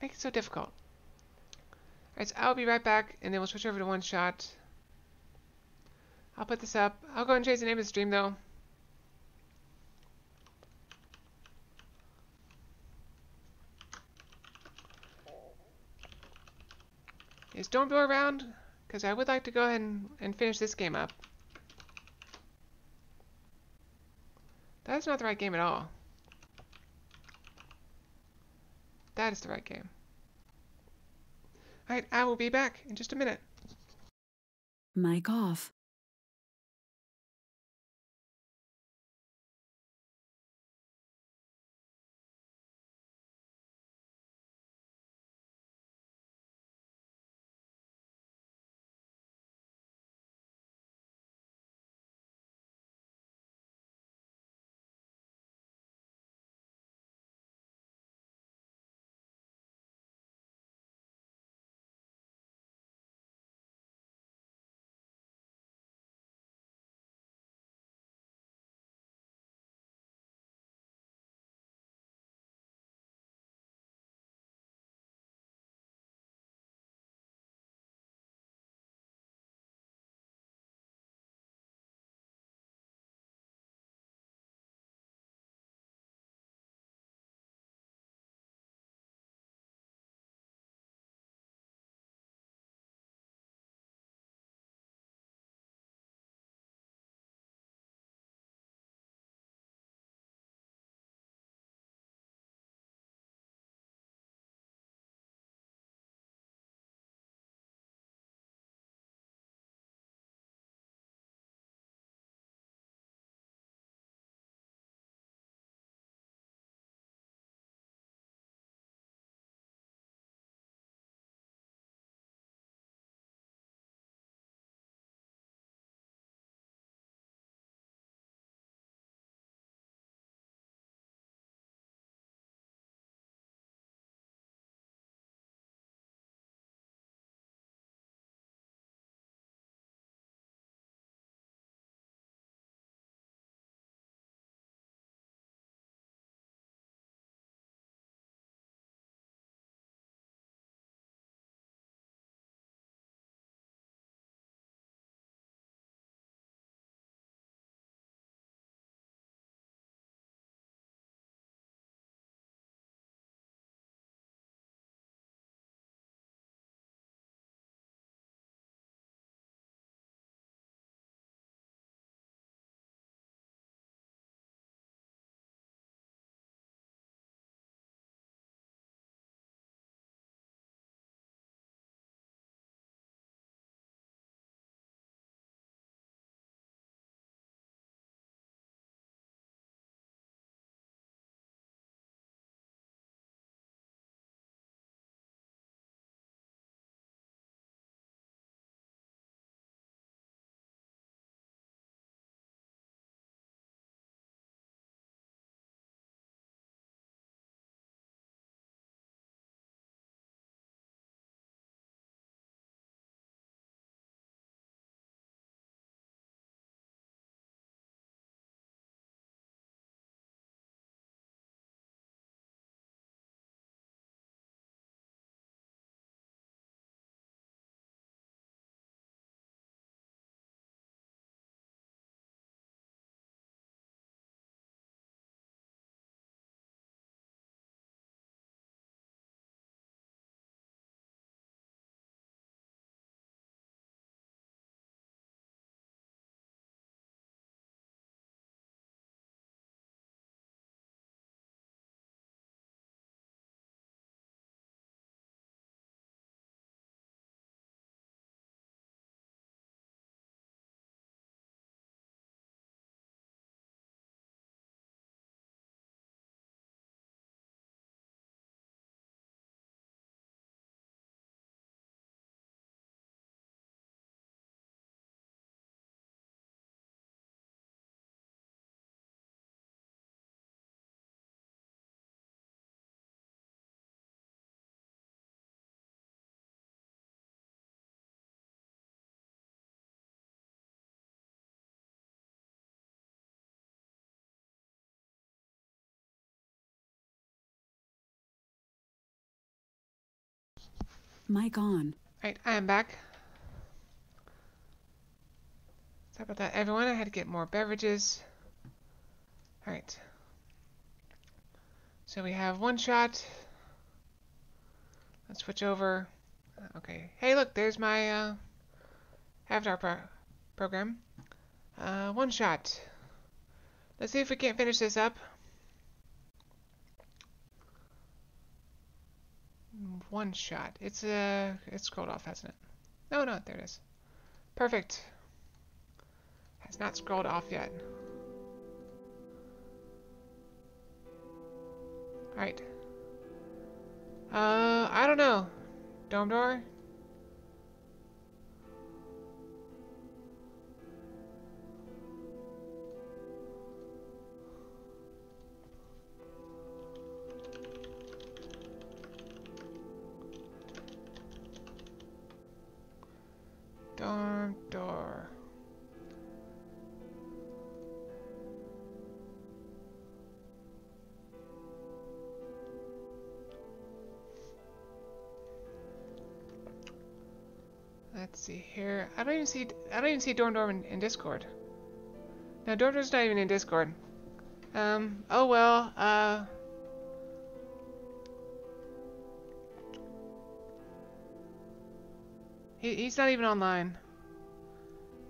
make it so difficult? Alright, so I'll be right back, and then we'll switch over to OneShot. I'll put this up. I'll go and change the name of the stream, though. Is don't go around, because I would like to go ahead and finish this game up. That's not the right game at all. That is the right game. Alright, I will be back in just a minute. Mic off. Mic on. Alright, I am back. Sorry about that, everyone. I had to get more beverages. Alright. So we have OneShot. Let's switch over. Okay. Hey, look, there's my Avatar program. OneShot. Let's see if we can't finish this up. OneShot. It's scrolled off, hasn't it? No, there it is. Perfect. Has not scrolled off yet. Alright. I don't know. Dome door? Dome door. Let's see here. I don't even see Dorm in Discord. No, Dorm Door's not even in Discord. Oh well, he's not even online.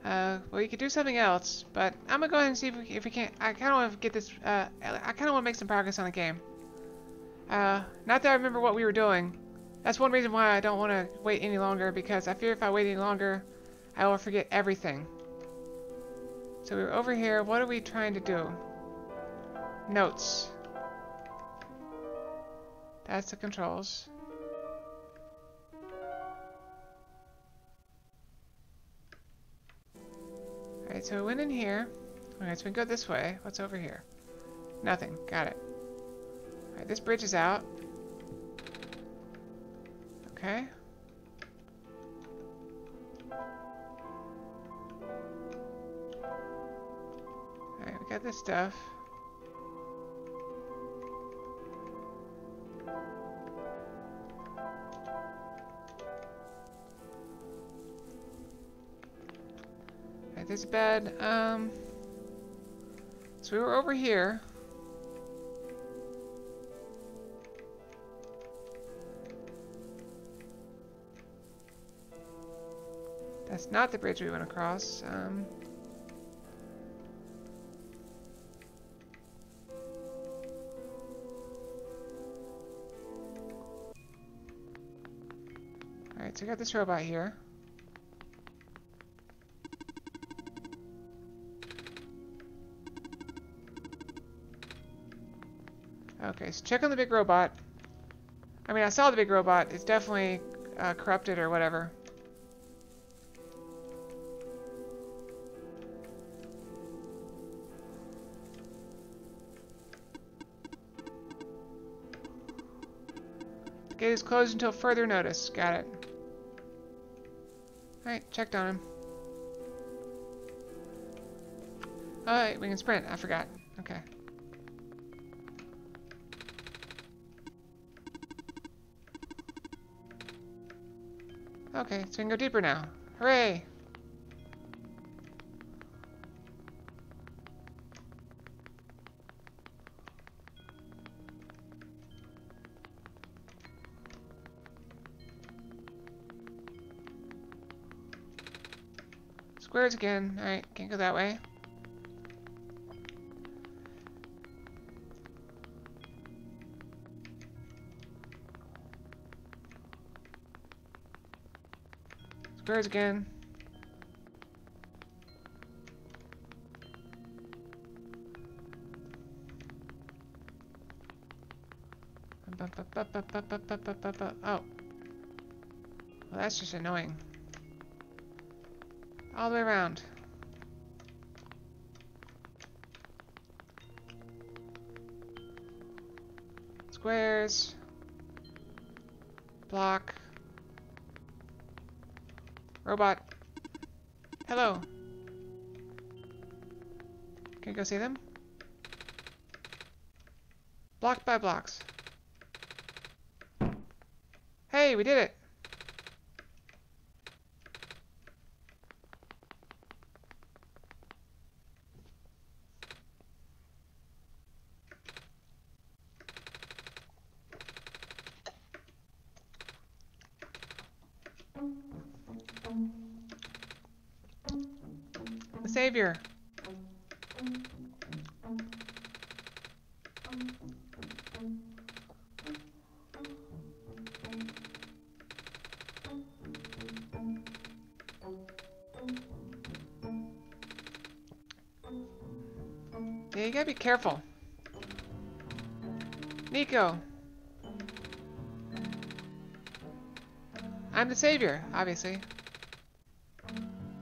Well, you could do something else, but I'm gonna go ahead and see if we can't. I kind of want to get this. I kind of want to make some progress on the game. Not that I remember what we were doing. That's one reason why I don't want to wait any longer, because I fear if I wait any longer, I will forget everything. So we're over here. What are we trying to do? Notes. That's the controls. Alright, so we went in here. Alright, so we can go this way. What's over here? Nothing. Got it. Alright, this bridge is out. Okay. Alright, we got this stuff. Alright, there's a bed. So we were over here. That's not the bridge we went across. Alright, so we got this robot here. Okay, so check on the big robot. I mean, I saw the big robot. It's definitely corrupted or whatever. Gate is closed until further notice. Got it. Alright, checked on him. Alright, we can sprint. I forgot. Okay. Okay, so we can go deeper now. Hooray! Squares again. Alright, can't go that way. Squares again. Oh. Well, that's just annoying. All the way around. Squares. Block. Robot. Hello. Can you go see them? Block by blocks. Hey, we did it! savior. Yeah, you gotta be careful. Nico. I'm the savior, obviously.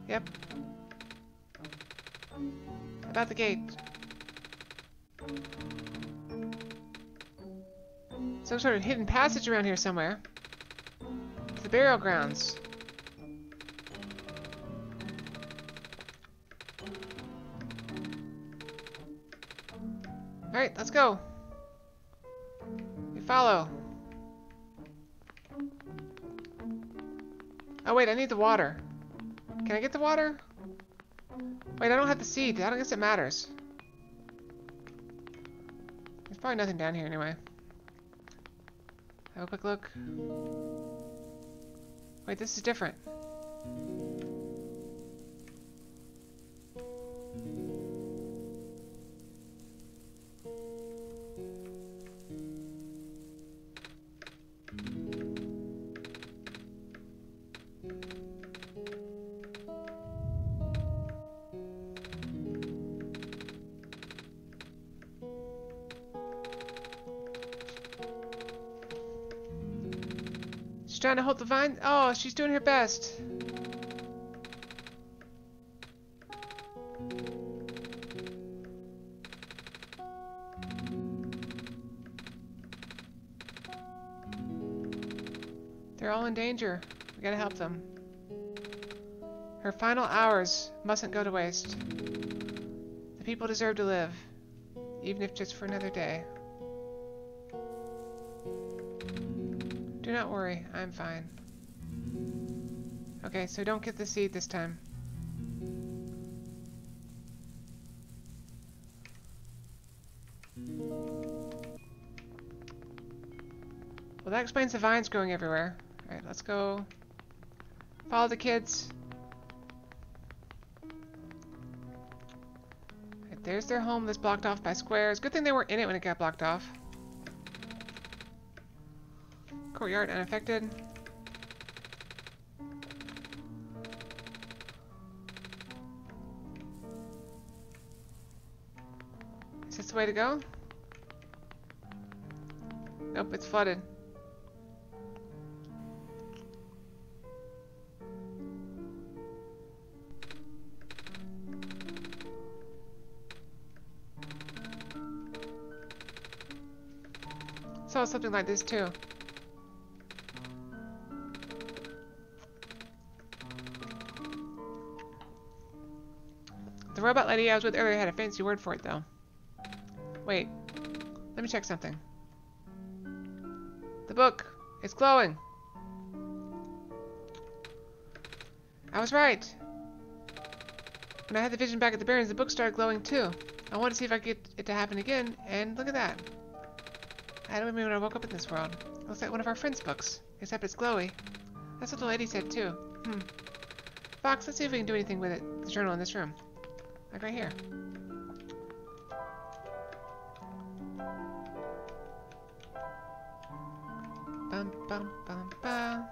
Yep. About the gate. Some sort of hidden passage around here somewhere. It's the burial grounds. Alright, let's go. We follow. Oh wait, I need the water. Can I get the water? Wait, I don't have the seed. I don't guess it matters. There's probably nothing down here anyway. Have a quick look. Wait, this is different. She's trying to hold the vine. Oh, she's doing her best. They're all in danger. We gotta help them. Her final hours mustn't go to waste. The people deserve to live, even if just for another day. Do not worry, I'm fine. Okay, so don't get the seed this time. Well, that explains the vines growing everywhere. Alright, let's go follow the kids. Right, there's their home that's blocked off by squares. Good thing they weren't in it when it got blocked off. Courtyard unaffected. Is this the way to go? Nope, it's flooded. Saw something like this too. The robot lady I was with earlier had a fancy word for it, though. Wait. Let me check something. The book. It's glowing. I was right. When I had the vision back at the Barrens, the book started glowing, too. I wanted to see if I could get it to happen again, and look at that. I don't remember when I woke up in this world. It looks like one of our friends' books, except it's glowy. That's what the lady said, too. Fox, let's see if we can do anything with it. The journal in this room. Like right here. Bum bum bum bum.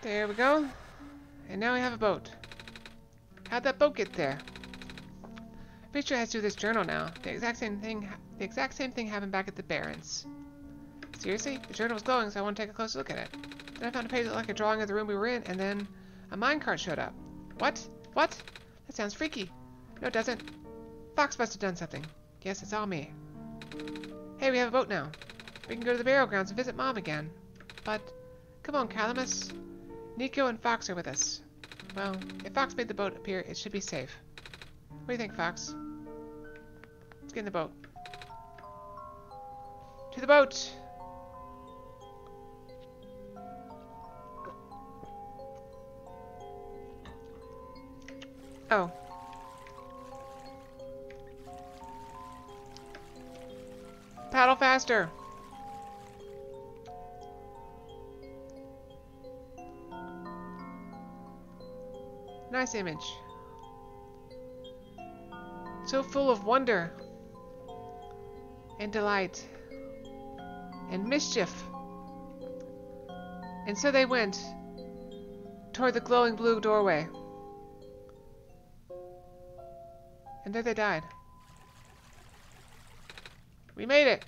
There we go. And now we have a boat. How'd that boat get there? Pretty sure it has to do with this journal now. The exact same thing happened back at the Barrens. Seriously? The journal was glowing, so I want to take a closer look at it. Then I found a page that looked like a drawing of the room we were in, and then a minecart showed up. What? What? That sounds freaky. No, it doesn't. Fox must have done something. Yes, it's all me. Hey, we have a boat now. We can go to the burial grounds and visit Mom again. But, come on, Calamus. Nico and Fox are with us. Well, if Fox made the boat appear, it should be safe. What do you think, Fox? Let's get in the boat. To the boat! Oh. Paddle faster! Nice image. So full of wonder and delight and mischief. And so they went toward the glowing blue doorway. And there they died. We made it!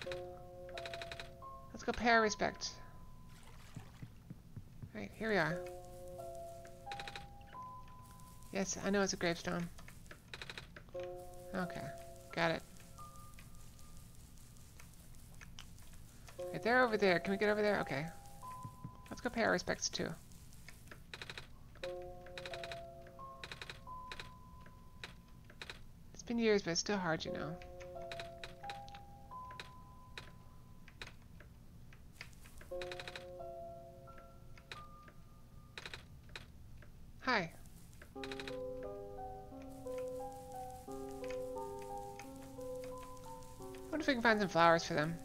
Let's go pay our respects. Alright, here we are. Yes, I know it's a gravestone. Okay, got it. Okay, they're over there. Can we get over there? Okay. Let's go pay our respects too. It's been years, but it's still hard, you know. Hi. I wonder if we can find some flowers for them.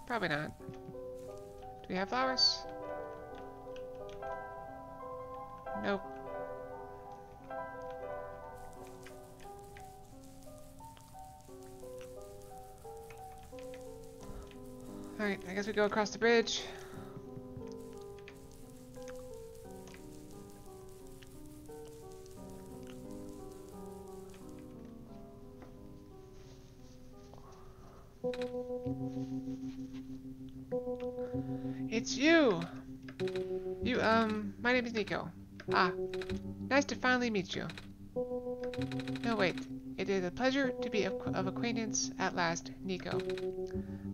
Probably not. Do we have flowers? Nope. Alright, I guess we go across the bridge. It's you! My name is Nico. Ah, nice to finally meet you. No, wait. It is a pleasure to be of acquaintance at last, Nico.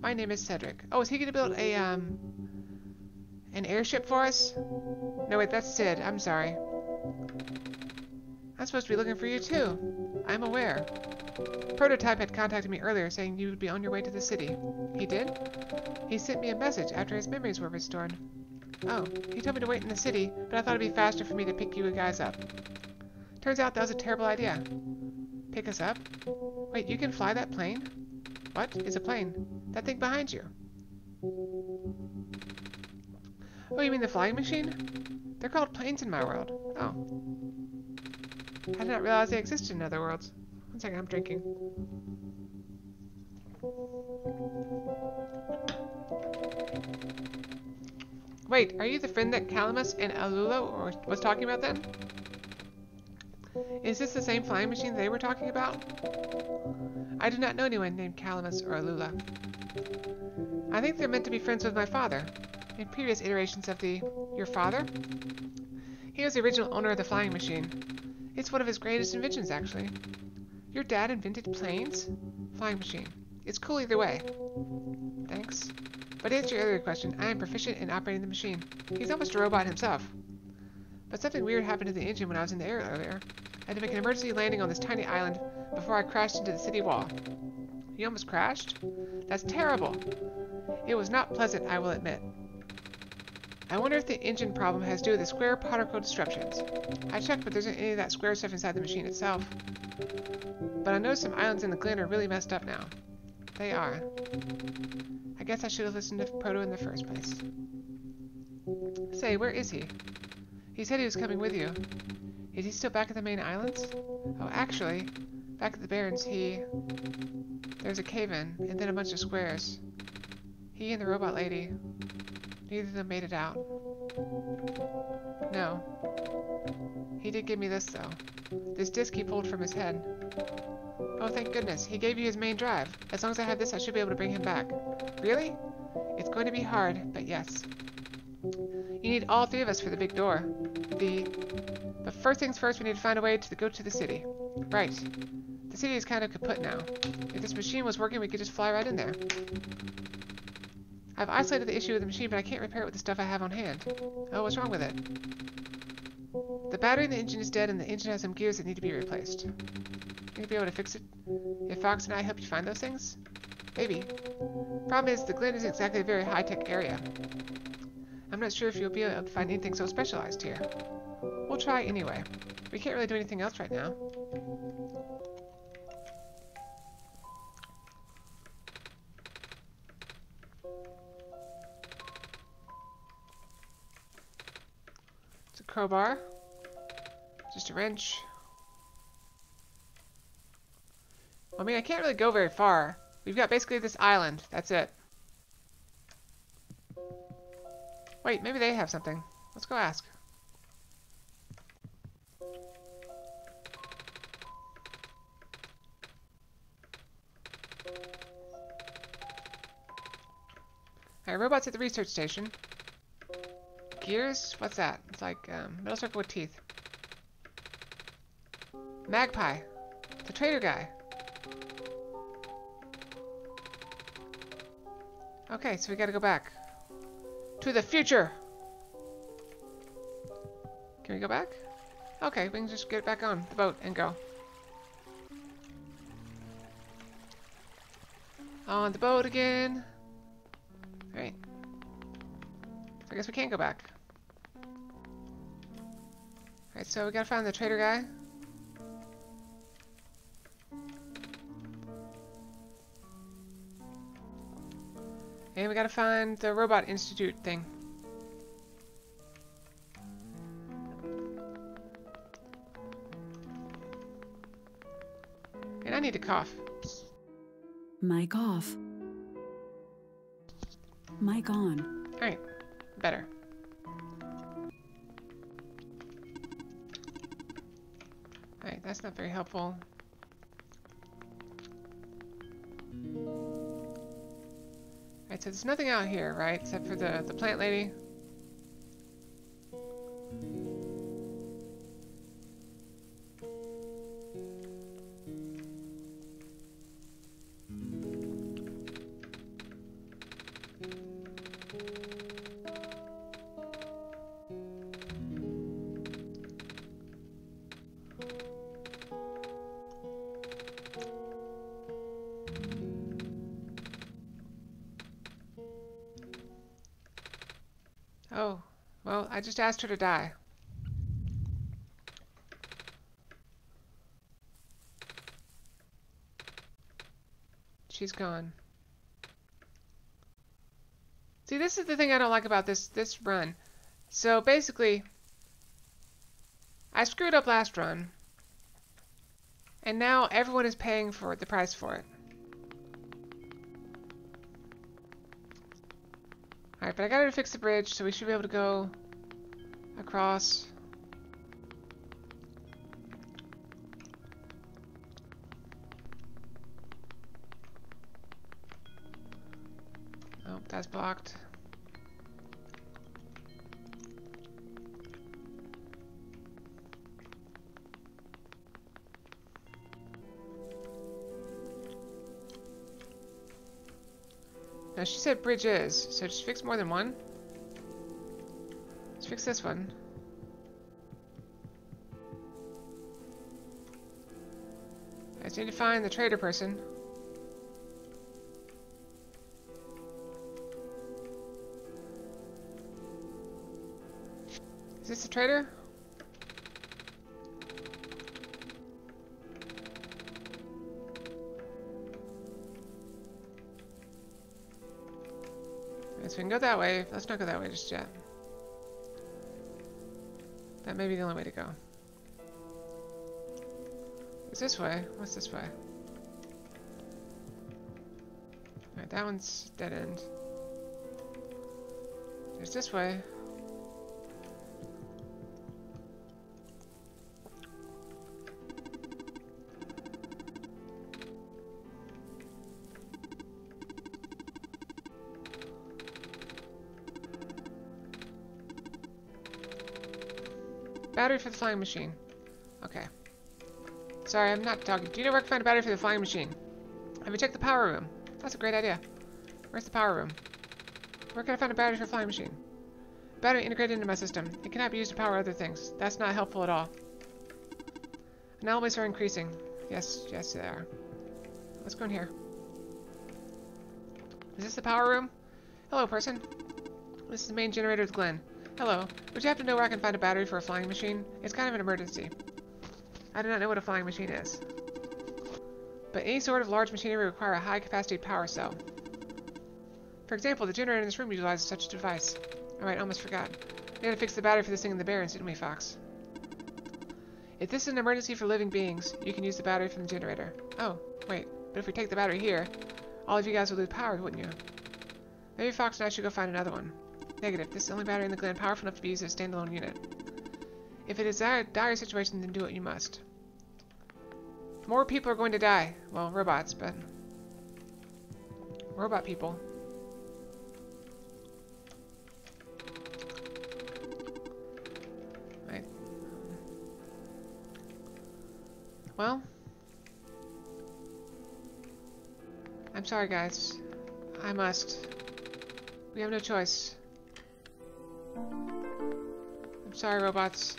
My name is Cedric. Oh, is he gonna build a, an airship for us? No, wait, that's Sid. I'm sorry. I'm supposed to be looking for you, too. I'm aware. Prototype had contacted me earlier saying you would be on your way to the city. He did? He sent me a message after his memories were restored. Oh, he told me to wait in the city, but I thought it'd be faster for me to pick you guys up. Turns out that was a terrible idea. Pick us up? Wait, you can fly that plane? What? It's a plane. That thing behind you. Oh, you mean the flying machine? They're called planes in my world. Oh. I did not realize they existed in other worlds. One second, I'm drinking. Wait, are you the friend that Calamus and Alula was talking about then? Is this the same flying machine they were talking about? I do not know anyone named Calamus or Alula. I think they're meant to be friends with my father. In previous iterations of your father? He was the original owner of the flying machine. It's one of his greatest inventions, actually. Your dad invented planes? Flying machine. It's cool either way. Thanks. But to answer your earlier question, I am proficient in operating the machine. He's almost a robot himself. But something weird happened to the engine when I was in the air earlier. I had to make an emergency landing on this tiny island before I crashed into the city wall. You almost crashed? That's terrible. It was not pleasant, I will admit. I wonder if the engine problem has to do with the square particle disruptions. I checked, but there isn't any of that square stuff inside the machine itself. But I noticed some islands in the Glen are really messed up now. They are. I guess I should have listened to Proto in the first place. Say, where is he? He said he was coming with you. Is he still back at the main islands? Oh, actually, back at the Barrens, there's a cave-in, and then a bunch of squares. He and the robot lady, neither of them made it out. No. He did give me this, though. This disc he pulled from his head. Oh, thank goodness. He gave you his main drive. As long as I have this, I should be able to bring him back. Really? It's going to be hard, but yes. You need all three of us for the big door. But first things first, we need to find a way to go to the city. Right. The city is kind of kaput now. If this machine was working, we could just fly right in there. I've isolated the issue with the machine, but I can't repair it with the stuff I have on hand. Oh, what's wrong with it? The battery in the engine is dead, and the engine has some gears that need to be replaced. You'll be able to fix it if Fox and I help you find those things? Maybe. Problem is, the Glen isn't exactly a very high-tech area. I'm not sure if you'll be able to find anything so specialized here. We'll try anyway. We can't really do anything else right now. It's a crowbar. Just a wrench. I mean, I can't really go very far. We've got basically this island. That's it. Wait, maybe they have something. Let's go ask. Alright, robots at the research station. Gears? What's that? It's like metal circle with teeth. Magpie. The trader guy. Okay, so we gotta go back. To the future! Can we go back? Okay, we can just get back on the boat and go. On the boat again. Alright. I guess we can't go back. Alright, so we gotta find the trader guy. And we gotta find the Robot Institute thing. And I need to cough. Mic off. Mic on. Alright, better. Alright, that's not very helpful. Alright, so there's nothing out here, right? Except for the plant lady. Oh, well, I just asked her to die. She's gone. See, this is the thing I don't like about this run. So basically, I screwed up last run, and now everyone is paying for the price for it. Alright, but I gotta fix the bridge, so we should be able to go across. Oh, that's blocked. Now she said bridge is, so just fix more than one. Let's fix this one. I just need to find the trader person. Is this the trader? So we can go that way. Let's not go that way just yet. That may be the only way to go. It's this way. What's this way? Alright, that one's dead end. There's this way. Battery for the flying machine. Okay. Sorry, I'm not talking. Do you know where I can find a battery for the flying machine? Have you checked the power room? That's a great idea. Where's the power room? Where can I find a battery for a flying machine? Battery integrated into my system. It cannot be used to power other things. That's not helpful at all. Anomalies are increasing. Yes, yes they are. Let's go in here. Is this the power room? Hello, person. This is the main generator with Glenn. Hello. Would you happen to know where I can find a battery for a flying machine? It's kind of an emergency. I do not know what a flying machine is. But any sort of large machinery require a high-capacity power cell. For example, the generator in this room utilizes such a device. Alright, almost forgot. We gotta fix the battery for this thing in the Barrens, didn't we, Fox? If this is an emergency for living beings, you can use the battery from the generator. Oh, wait. But if we take the battery here, all of you guys would lose power, wouldn't you? Maybe Fox and I should go find another one. Negative. This is the only battery in the Glen powerful enough to be used as a standalone unit. If it is a dire situation, then do what you must. More people are going to die. Well, robots, but... robot people. Right. Well... I'm sorry, guys. I must. We have no choice. I'm sorry, robots.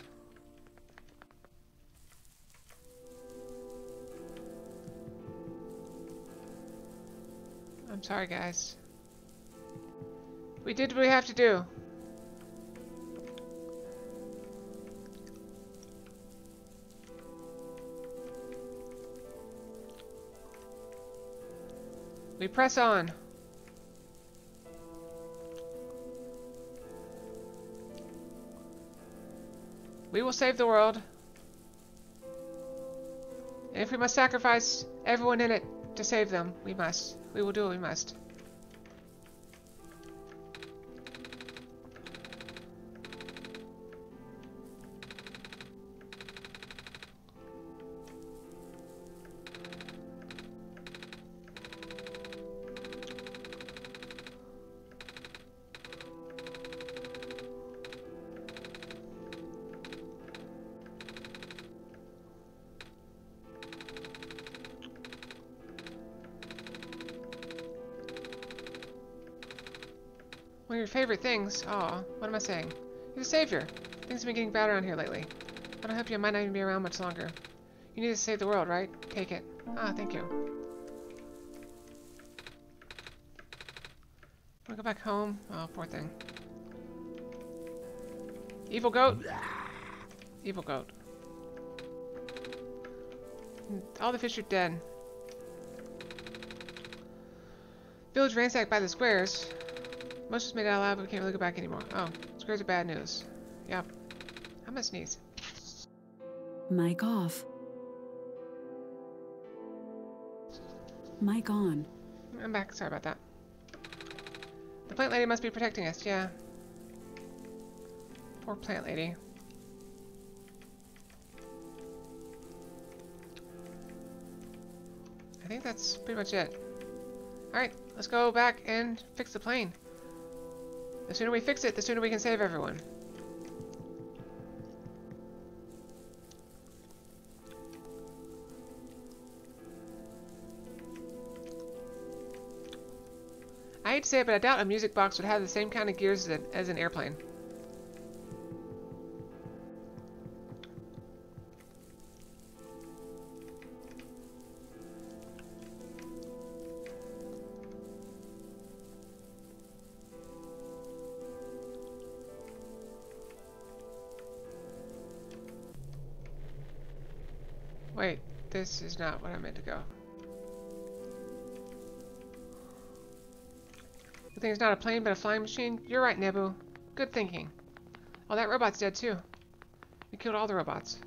I'm sorry, guys. We did what we have to do. We press on. We will save the world. And if we must sacrifice everyone in it to save them, we must. We will do what we must. One of your favorite things. Aw, what am I saying? You're the savior. Things have been getting bad around here lately. But I hope you might not even be around much longer. You need to save the world, right? Take it. Ah, thank you. Wanna go back home? Oh, poor thing. Evil goat? Evil goat. All the fish are dead. Village ransacked by the squares. Most was made out loud, but we can't really go back anymore. Oh, squares are bad news. Yep. I'm gonna sneeze. Mic off. Mic on. I'm back. Sorry about that. The plant lady must be protecting us. Yeah. Poor plant lady. I think that's pretty much it. Alright, let's go back and fix the plane. The sooner we fix it, the sooner we can save everyone. I hate to say it, but I doubt a music box would have the same kind of gears as an airplane. Wait, this is not what I meant to go. The thing's not a plane, but a flying machine? You're right, Nebu. Good thinking. Oh, that robot's dead, too. We killed all the robots.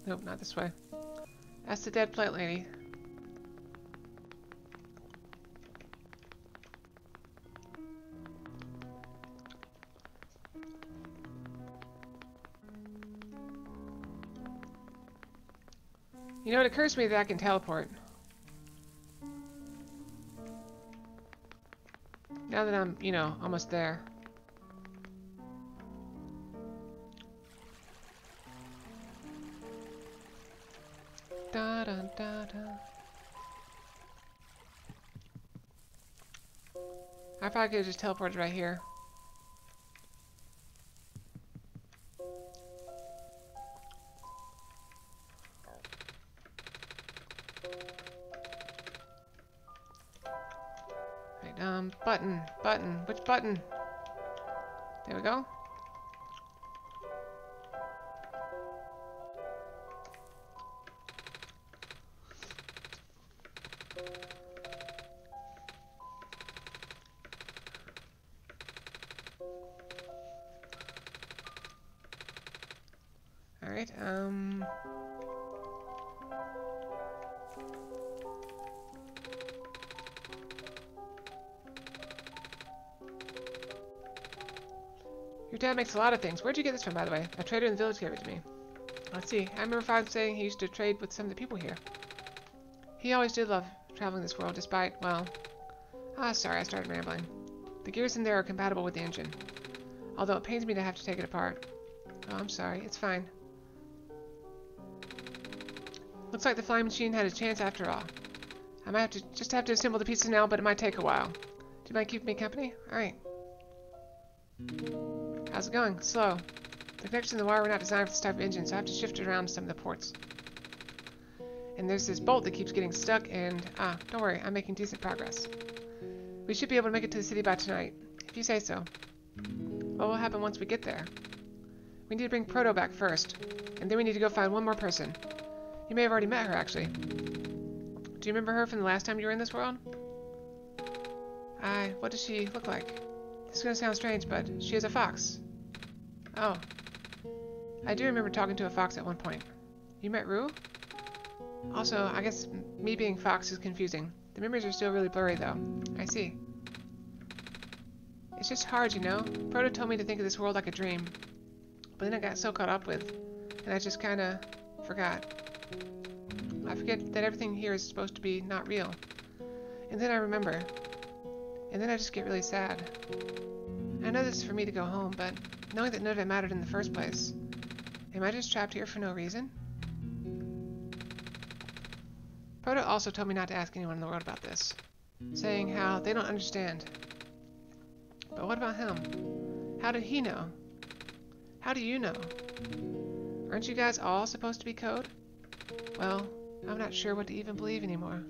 Nope, not this way. That's the dead plant lady. You know, it occurs to me that I can teleport. Now that I'm, you know, almost there. Da da da da. I probably could have just teleported right here. Right, button. Which button? There we go. Alright, Your dad makes a lot of things. Where'd you get this from, by the way? A trader in the village gave it to me. Let's see. I remember Father saying he used to trade with some of the people here. He always did love traveling this world, despite, well... sorry, I started rambling. The gears in there are compatible with the engine. Although it pains me to have to take it apart. Oh, I'm sorry. It's fine. Looks like the flying machine had a chance after all. I might have to assemble the pieces now, but it might take a while. Do you mind keeping me company? Alright. How's it going? Slow. The connections in the wire were not designed for this type of engine, so I have to shift it around some of the ports. And there's this bolt that keeps getting stuck, and... don't worry, I'm making decent progress. We should be able to make it to the city by tonight, if you say so. What will happen once we get there? We need to bring Proto back first, and then we need to go find one more person. You may have already met her, actually. Do you remember her from the last time you were in this world? What does she look like? This is going to sound strange, but she is a fox. Oh. I do remember talking to a fox at one point. You met Rue? Also, I guess me being fox is confusing. The memories are still really blurry, though. I see. It's just hard, you know? Proto told me to think of this world like a dream. But then I got so caught up with, and I just kinda forgot. I forget that everything here is supposed to be not real. And then I remember. And then I just get really sad. I know this is for me to go home, but knowing that none of it mattered in the first place. Am I just trapped here for no reason? Proto also told me not to ask anyone in the world about this, saying how they don't understand. But what about him? How did he know? How do you know? Aren't you guys all supposed to be code? Well, I'm not sure what to even believe anymore.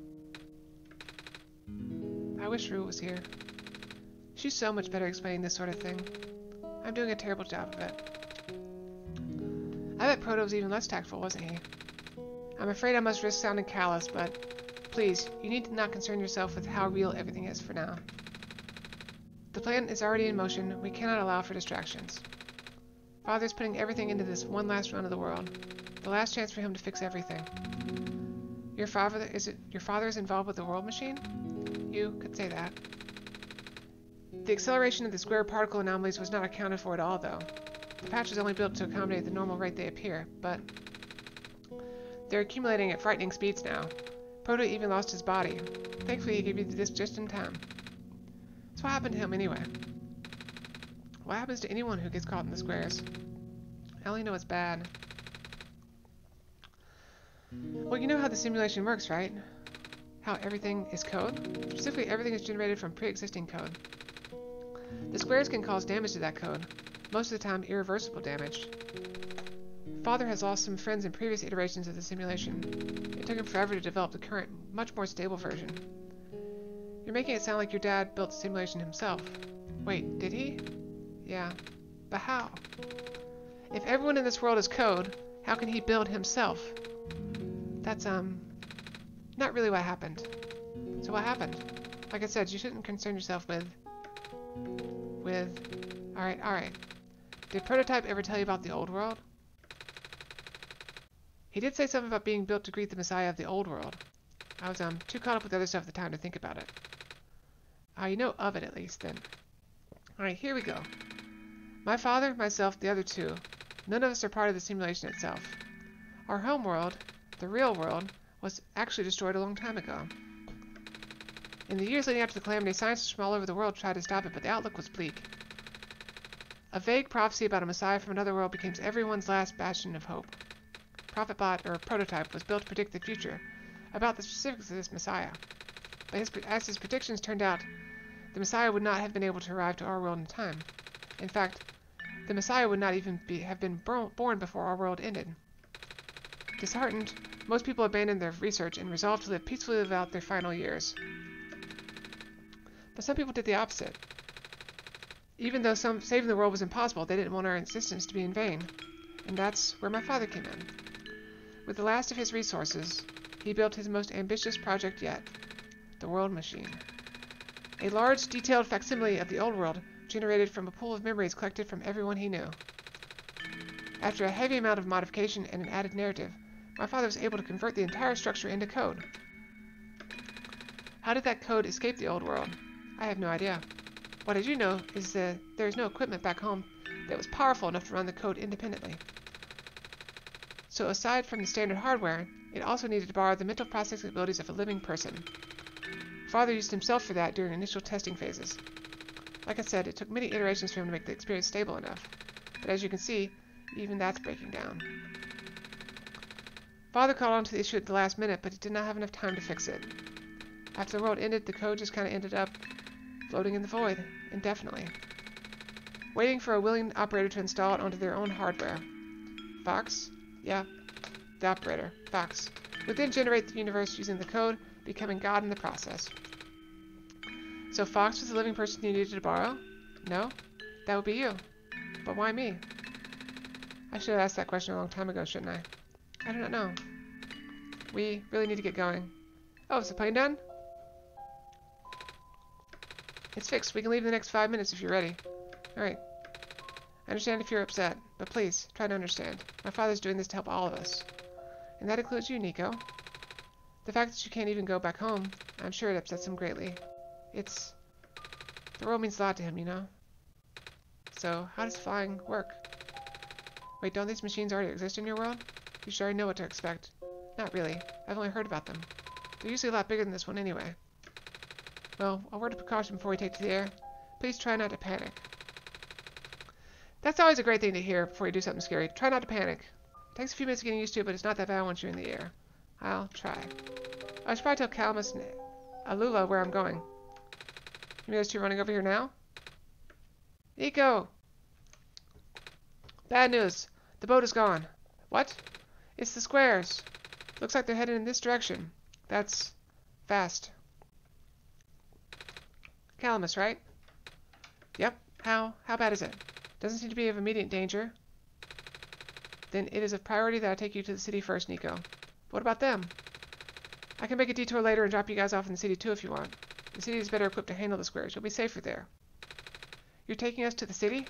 I wish Rue was here. She's so much better explaining this sort of thing. I'm doing a terrible job of it. I bet Proto was even less tactful, wasn't he? I'm afraid I must risk sounding callous, but please, you need to not concern yourself with how real everything is for now. The plan is already in motion. We cannot allow for distractions. Father's putting everything into this one last run of the world. The last chance for him to fix everything. Your father is involved with the world machine? You could say that. The acceleration of the square particle anomalies was not accounted for at all, though. The patch is only built to accommodate the normal rate they appear, but they're accumulating at frightening speeds now. Proto even lost his body. Thankfully, he gave you the disc just in time. So what happened to him anyway? What happens to anyone who gets caught in the squares? I only know it's bad. Well, you know how the simulation works, right? How everything is code? Specifically, everything is generated from pre-existing code. The squares can cause damage to that code, most of the time irreversible damage. Father has lost some friends in previous iterations of the simulation. It took him forever to develop the current, much more stable version. You're making it sound like your dad built the simulation himself. Wait, did he? Yeah. But how? If everyone in this world is code, how can he build himself? That's, not really what happened. So what happened? Like I said, you shouldn't concern yourself with... Alright. Did Prototype ever tell you about the old world? He did say something about being built to greet the Messiah of the old world. I was, too caught up with other stuff at the time to think about it. You know of it at least, then. Alright, here we go. My father, myself, the other two. None of us are part of the simulation itself. Our home world, the real world, was actually destroyed a long time ago. In the years leading up to the calamity, scientists from all over the world tried to stop it, but the outlook was bleak. A vague prophecy about a Messiah from another world became everyone's last bastion of hope. Prophetbot, or Prototype, was built to predict the future, about the specifics of this Messiah. But as his predictions turned out, the Messiah would not have been able to arrive to our world in time. In fact, the Messiah would not even have been born before our world ended. Disheartened, most people abandoned their research and resolved to live peacefully out their final years. But some people did the opposite. Even though saving the world was impossible, they didn't want our existence to be in vain. And that's where my father came in. With the last of his resources, he built his most ambitious project yet, the World Machine. A large, detailed facsimile of the old world, generated from a pool of memories collected from everyone he knew. After a heavy amount of modification and an added narrative, my father was able to convert the entire structure into code. How did that code escape the old world? I have no idea. What I do know is that there is no equipment back home that was powerful enough to run the code independently. So aside from the standard hardware, it also needed to borrow the mental processing abilities of a living person. Father used himself for that during initial testing phases. Like I said, it took many iterations for him to make the experience stable enough. But as you can see, even that's breaking down. Father caught on to the issue at the last minute, but he did not have enough time to fix it. After the world ended, the code just kind of ended up floating in the void, indefinitely, waiting for a willing operator to install it onto their own hardware. Fox? Yeah, the operator, Fox, would then generate the universe using the code, becoming God in the process. So Fox was the living person you needed to borrow? No? That would be you. But why me? I should have asked that question a long time ago, shouldn't I? I do not know. We really need to get going. Oh, is the plane done? It's fixed. We can leave in the next 5 minutes if you're ready. Alright. I understand if you're upset, but please, try to understand. My father's doing this to help all of us. And that includes you, Nico. The fact that you can't even go back home, I'm sure it upsets him greatly. The world means a lot to him, you know? So, how does flying work? Wait, don't these machines already exist in your world? You sure I know what to expect? Not really. I've only heard about them. They're usually a lot bigger than this one anyway. Well, a word of precaution before we take to the air. Please try not to panic. That's always a great thing to hear before you do something scary. Try not to panic. It takes a few minutes getting used to it, but it's not that bad once you're in the air. I'll try. I should probably tell Calamus and Alula where I'm going. You guys two running over here now? Nico! Bad news. The boat is gone. What? It's the squares. Looks like they're headed in this direction. That's fast. Calamus, right? Yep. How bad is it? Doesn't seem to be of immediate danger. Then it is of priority that I take you to the city first, Nico. What about them? I can make a detour later and drop you guys off in the city too if you want. The city is better equipped to handle the squares. You'll be safer there. You're taking us to the city?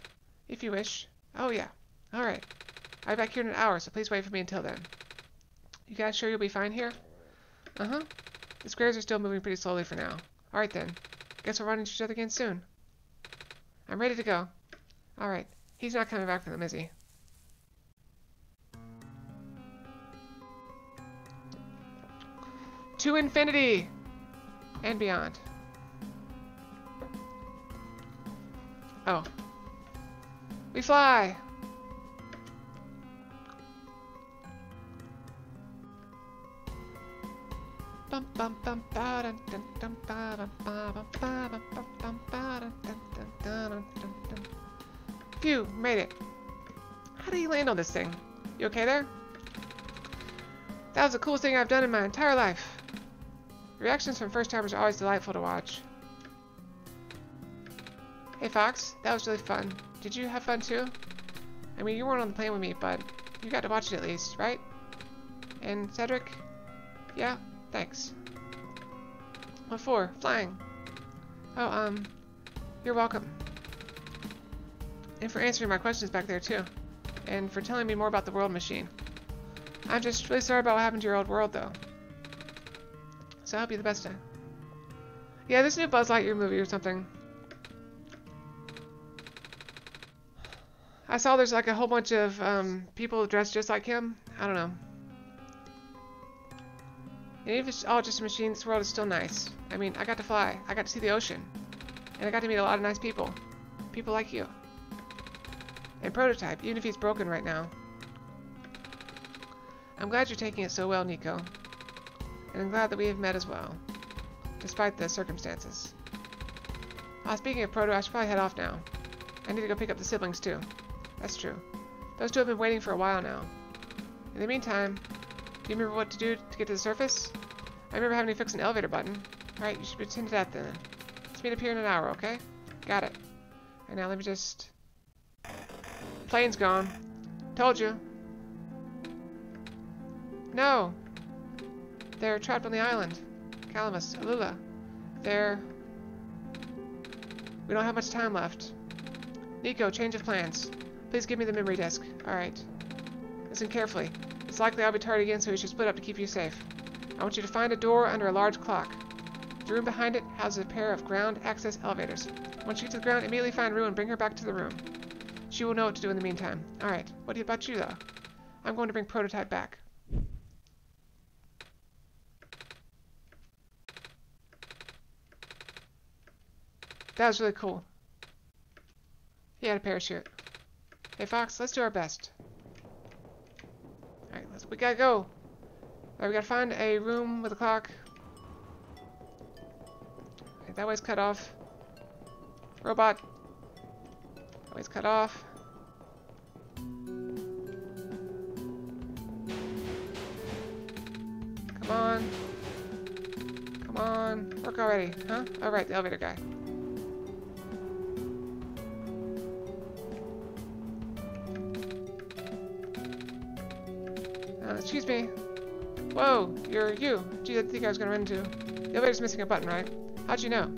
If you wish. Oh yeah. Alright. I'll be back here in an hour, so please wait for me until then. You guys sure you'll be fine here? Uh-huh. The squares are still moving pretty slowly for now. Alright then. Guess we'll run into each other again soon. I'm ready to go. Alright. He's not coming back for them, is he? To infinity! And beyond. Oh. We fly! Bum bum bum ba dun dun dun ba dun ba bum ba bum bum bum ba dun dun dun dun dun dun. Phew, made it. How did you land on this thing? You okay there? That was the coolest thing I've done in my entire life. Reactions from first-timers are always delightful to watch. Hey Fox, that was really fun. Did you have fun too? I mean, you weren't on the plane with me, but you got to watch it at least, right? And Cedric? Yeah? Thanks. What for? Flying. Oh, you're welcome. And for answering my questions back there too. And for telling me more about the World Machine. I'm just really sorry about what happened to your old world though. So I hope you the best. Yeah, this new Buzz Lightyear movie or something. I saw there's like a whole bunch of people dressed just like him. I don't know. And even if it's all just a machine, this world is still nice. I mean, I got to fly. I got to see the ocean. And I got to meet a lot of nice people. People like you. And Prototype, even if he's broken right now. I'm glad you're taking it so well, Nico. And I'm glad that we have met as well. Despite the circumstances. Speaking of Proto, I should probably head off now. I need to go pick up the siblings too. That's true. Those two have been waiting for a while now. In the meantime, do you remember what to do to get to the surface? I remember having to fix an elevator button. Alright, you should be attending to that then. Let's meet up here in an hour, okay? Got it. And now let me just... Plane's gone. Told you. No! They're trapped on the island. Calamus, Alula. They're... We don't have much time left. Nico, change of plans. Please give me the memory disk. Alright. Listen carefully. It's likely I'll be tired again, so we should split up to keep you safe. I want you to find a door under a large clock. The room behind it houses a pair of ground access elevators. Once you get to the ground, immediately find Rue and bring her back to the room. She will know what to do in the meantime. Alright, what about you, though? I'm going to bring Prototype back. That was really cool. He had a parachute. Hey, Fox, let's do our best. Alright, we gotta go. Alright, we gotta find a room with a clock. Okay, that way's cut off. Robot. That way's cut off. Come on. Come on. Work already, huh? Alright, the elevator guy. Excuse me. Whoa, you're you. Gee, I think I was gonna run into. The elevator's missing a button, right? How'd you know?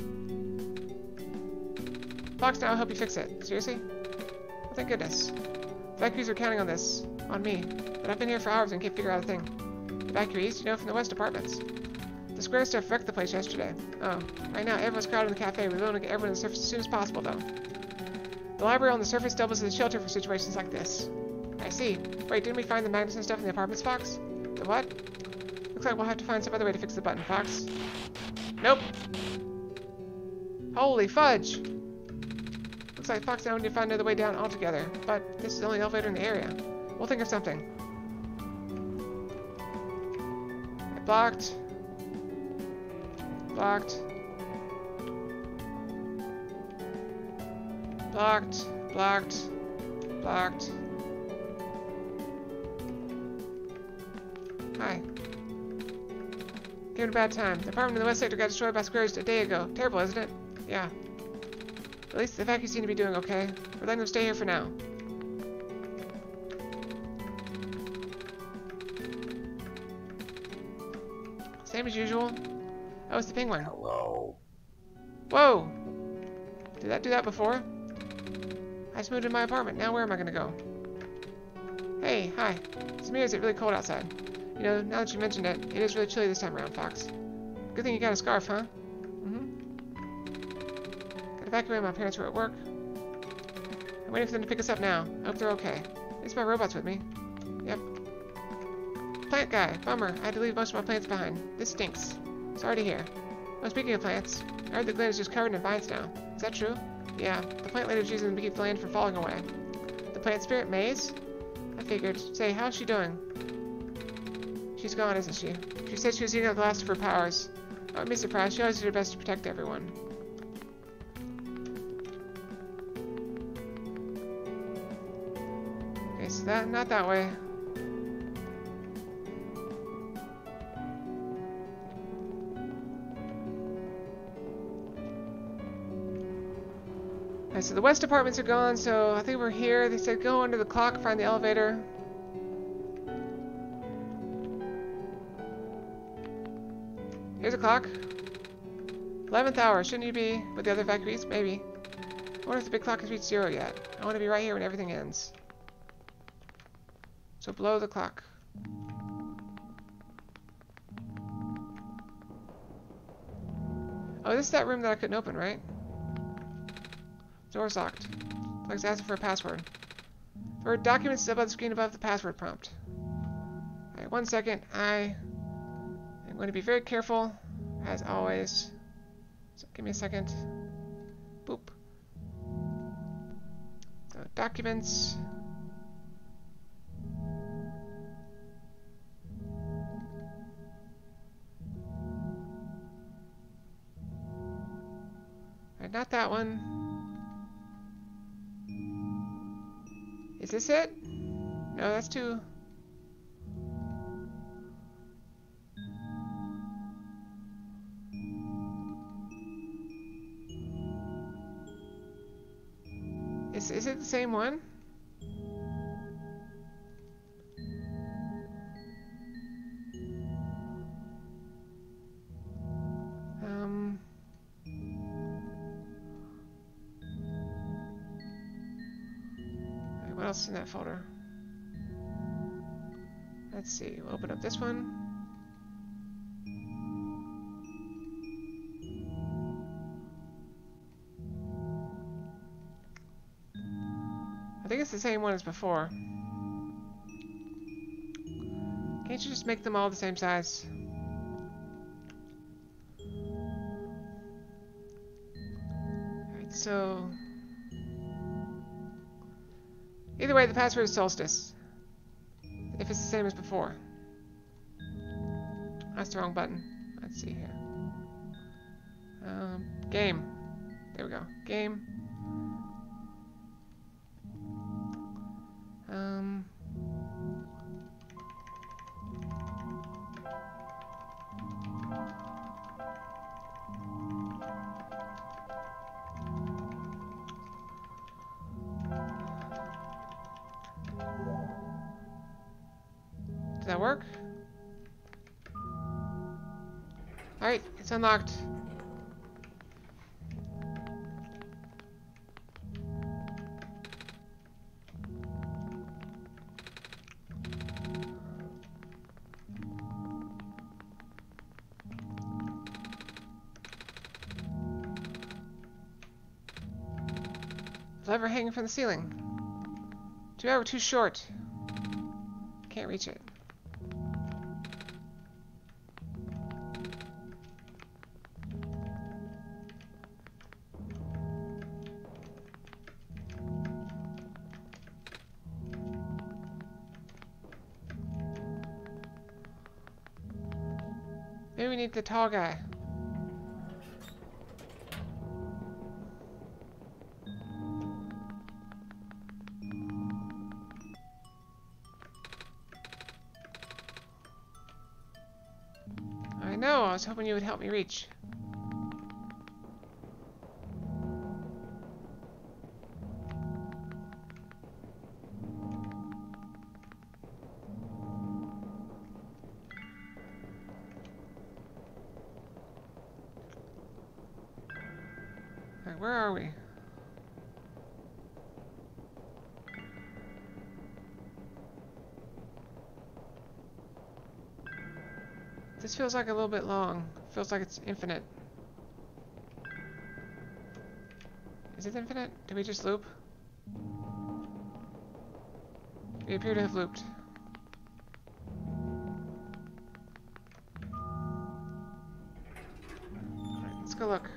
Fox, now I'll help you fix it. Seriously? Well, thank goodness. The evacuees are counting on this. On me. But I've been here for hours and can't figure out a thing. Evacuees? You know, from the West Apartments. The square stuff wrecked the place yesterday. Oh. Right now, everyone's crowded in the cafe. We're going to get everyone to the surface as soon as possible, though. The library on the surface doubles as a shelter for situations like this. I see. Wait, didn't we find the magnets and stuff in the apartments, Fox? The what? Looks like we'll have to find some other way to fix the button, Fox. Nope. Holy fudge! Looks like Fox and I need to find another way down altogether. But this is the only elevator in the area. We'll think of something. Blocked. Blocked. Blocked. Blocked. Blocked. Hi. Given a bad time. The apartment in the west sector got destroyed by squares a day ago. Terrible, isn't it? Yeah. At least the evacuees seem to be doing okay. We're letting them stay here for now. Same as usual. Oh, it's the penguin. Hello. Whoa! Did that do that before? I just moved into my apartment. Now where am I gonna go? Hey, hi. Samir, is it really cold outside? You know, now that you mentioned it, it is really chilly this time around, Fox. Good thing you got a scarf, huh? Got evacuated. My parents were at work. I'm waiting for them to pick us up now. I hope they're okay. At least my robot's with me. Yep. Plant guy. Bummer. I had to leave most of my plants behind. This stinks. Sorry to hear. Oh, speaking of plants, I heard the glen is just covered in vines now. Is that true? Yeah. The plant lady's using them to keep the land from falling away. The plant spirit, Maze? I figured. Say, how's she doing? She's gone, isn't she? She said she was using up the last of her powers. I wouldn't be surprised. She always did her best to protect everyone. Okay, so not that way. Okay, so the west apartments are gone, so I think we're here. They said go under the clock, find the elevator. Here's a clock. 11th hour. Shouldn't you be with the other evacuees? Maybe. I wonder if the big clock has reached 0 yet. I want to be right here when everything ends. So blow the clock. Oh, this is that room that I couldn't open, right? Door's locked. Like it's asking for a password. There are documents above the screen above the password prompt. Alright, 1 second. I'm going to be very careful, as always. So give me a second. Boop. So, documents. Not that one. Is this it? No, that's too... Is it the same one? What else is in that folder? Let's see. We'll open up this one. I think it's the same one as before. Can't you just make them all the same size? Alright, so... Either way, the password is Solstice. If it's the same as before. That's the wrong button. Let's see here. Game. There we go. Game. Did that work? Alright, it's unlocked. Lever hanging from the ceiling. Too short. Can't reach it. Maybe we need the tall guy. I know, I was hoping you would help me reach. Alright, where are we? This feels like a little bit long. Feels like it's infinite. Is it infinite? Did we just loop? We appear to have looped. Alright, let's go look.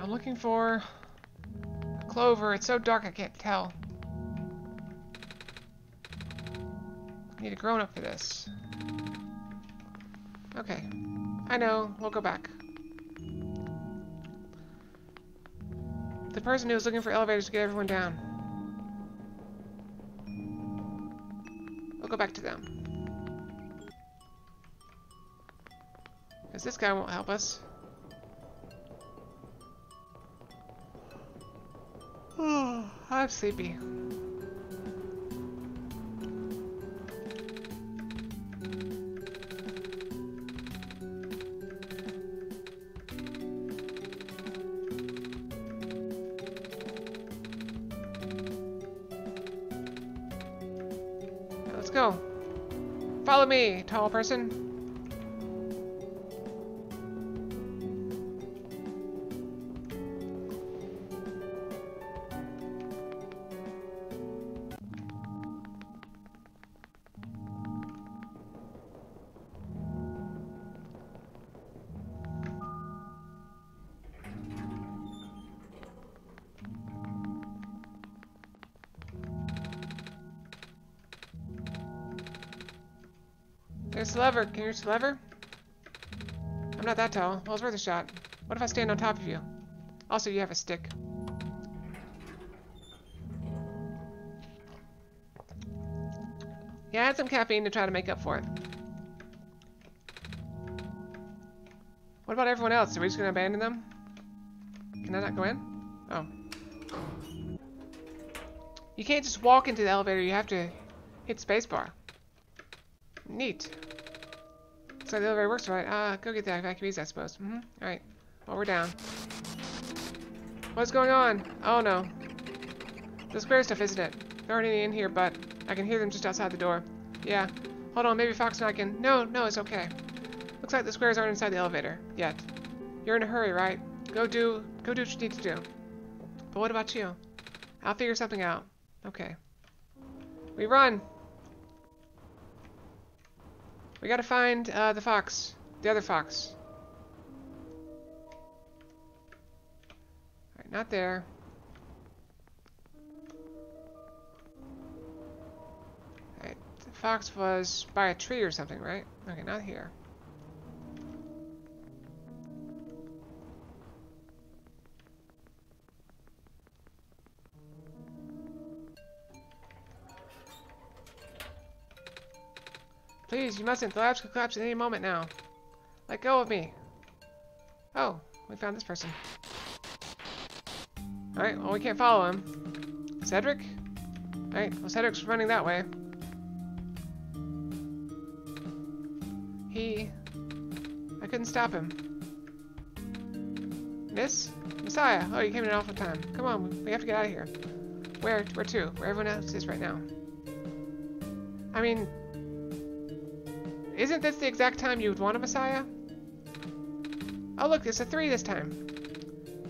I'm looking for a clover. It's so dark I can't tell. I need a grown-up for this. Okay. I know. We'll go back. The person who was looking for elevators to get everyone down. We'll go back to them. Because this guy won't help us. Oh, I'm sleepy. Let's go. Follow me, tall person. There's the lever. Can you reach the lever? I'm not that tall. Well, it's worth a shot. What if I stand on top of you? Also, you have a stick. Yeah, I had some caffeine to try to make up for it. What about everyone else? Are we just going to abandon them? Can I not go in? Oh. You can't just walk into the elevator. You have to hit spacebar. Neat. So the elevator works right. Go get the evacuees, I suppose. Alright. Well, we're down. What's going on? Oh, no. The square stuff, isn't it? There aren't any in here, but I can hear them just outside the door. Yeah. Hold on, maybe Fox and I can... No, it's okay. Looks like the squares aren't inside the elevator. Yet. You're in a hurry, right? Go do what you need to do. But what about you? I'll figure something out. Okay. We run! We gotta find, the fox. The other fox. Alright, not there. Alright, the fox was by a tree or something, right? Okay, not here. Please, you mustn't. The labs could collapse at any moment now. Let go of me. Oh, we found this person. Alright, well, we can't follow him. Cedric? Alright, well, Cedric's running that way. I couldn't stop him. Miss? Messiah! Oh, you came in an awful time. Come on, we have to get out of here. Where to? Where everyone else is right now. I mean... Isn't this the exact time you would want a Messiah? Oh look, it's a 3 this time.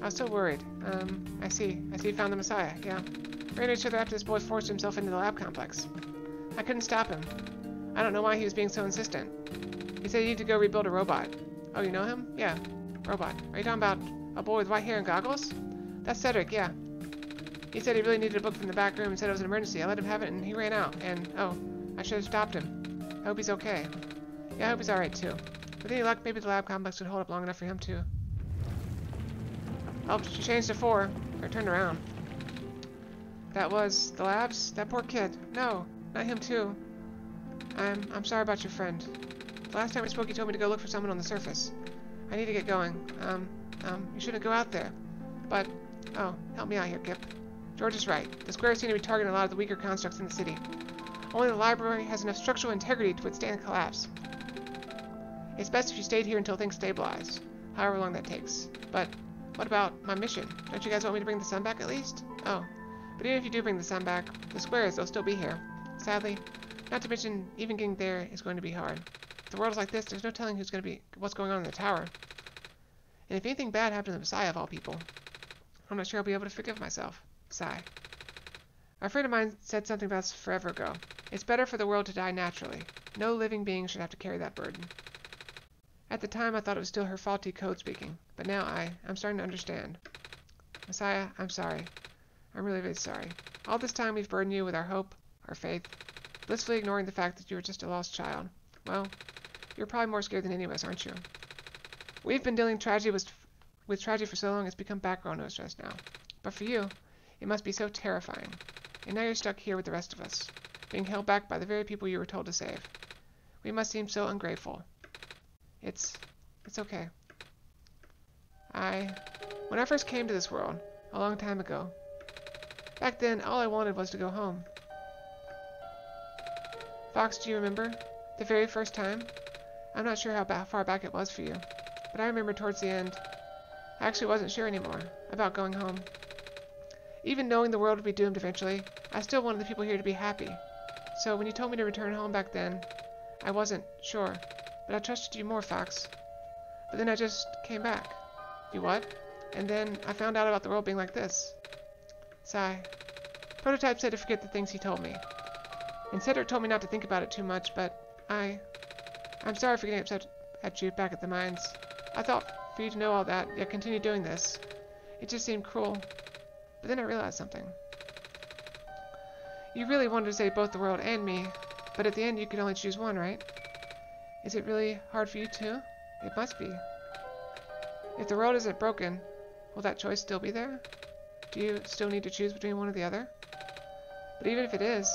I was so worried. I see you found the Messiah, yeah. Ran each other after this boy forced himself into the lab complex. I couldn't stop him. I don't know why he was being so insistent. He said he needed to go rebuild a robot. Oh, you know him? Yeah, robot. Are you talking about a boy with white hair and goggles? That's Cedric, yeah. He said he really needed a book from the back room and said it was an emergency. I let him have it and he ran out. And, oh, I should have stopped him. I hope he's okay. Yeah, I hope he's alright too. With any luck, maybe the lab complex would hold up long enough for him to... Oh, she changed to 4. Or turned around. That was the labs? That poor kid. No, not him too. I'm sorry about your friend. The last time we spoke, you told me to go look for someone on the surface. I need to get going. You shouldn't go out there. But, oh, help me out here, Kip. George is right. The squares seem to be targeting a lot of the weaker constructs in the city. Only the library has enough structural integrity to withstand collapse. It's best if you stayed here until things stabilize, however long that takes. But what about my mission? Don't you guys want me to bring the sun back at least? Oh, but even if you do bring the sun back, the squares, they'll still be here. Sadly, not to mention even getting there is going to be hard. If the world is like this, there's no telling what's going on in the tower. And if anything bad happened to the Messiah of all people, I'm not sure I'll be able to forgive myself. Sigh. A friend of mine said something about this forever ago. It's better for the world to die naturally. No living being should have to carry that burden. At the time, I thought it was still her faulty code speaking, but now I'm starting to understand. Messiah, I'm sorry. I'm really, really sorry. All this time we've burdened you with our hope, our faith, blissfully ignoring the fact that you were just a lost child. Well, you're probably more scared than any of us, aren't you? We've been dealing with tragedy for so long it's become background noise to us now. But for you, it must be so terrifying. And now you're stuck here with the rest of us, being held back by the very people you were told to save. We must seem so ungrateful. It's okay. When I first came to this world, a long time ago, back then all I wanted was to go home. Fox, do you remember? The very first time? I'm not sure how far back it was for you, but I remember towards the end, I actually wasn't sure anymore about going home. Even knowing the world would be doomed eventually, I still wanted the people here to be happy. So when you told me to return home back then, I wasn't sure. But I trusted you more, Fox. But then I just came back. You what? And then I found out about the world being like this. Sigh. Prototype said to forget the things he told me. And Cedric told me not to think about it too much, but I'm sorry for getting upset at you back at the mines. I thought for you to know all that, yet continue doing this. It just seemed cruel. But then I realized something. You really wanted to save both the world and me, but at the end you could only choose one, right? Is it really hard for you too? It must be. If the world isn't broken, will that choice still be there? Do you still need to choose between one or the other? But even if it is,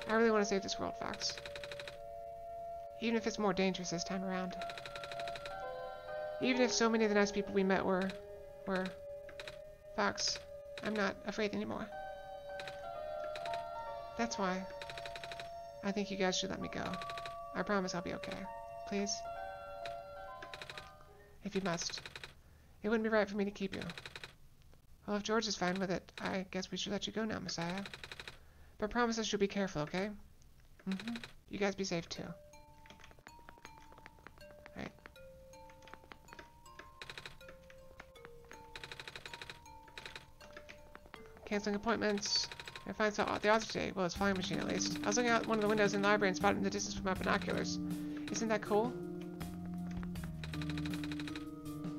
I really want to save this world, Fox. Even if it's more dangerous this time around. Even if so many of the nice people we met were... Fox, I'm not afraid anymore. That's why I think you guys should let me go. I promise I'll be okay. Please? If you must. It wouldn't be right for me to keep you. Well, if George is fine with it, I guess we should let you go now, Messiah. But promise us you'll be careful, okay? Mm-hmm. You guys be safe, too. Alright. Canceling appointments. I find the author today. Well, it's flying machine, at least. I was looking out one of the windows in the library and spotted it in the distance with my binoculars. Isn't that cool?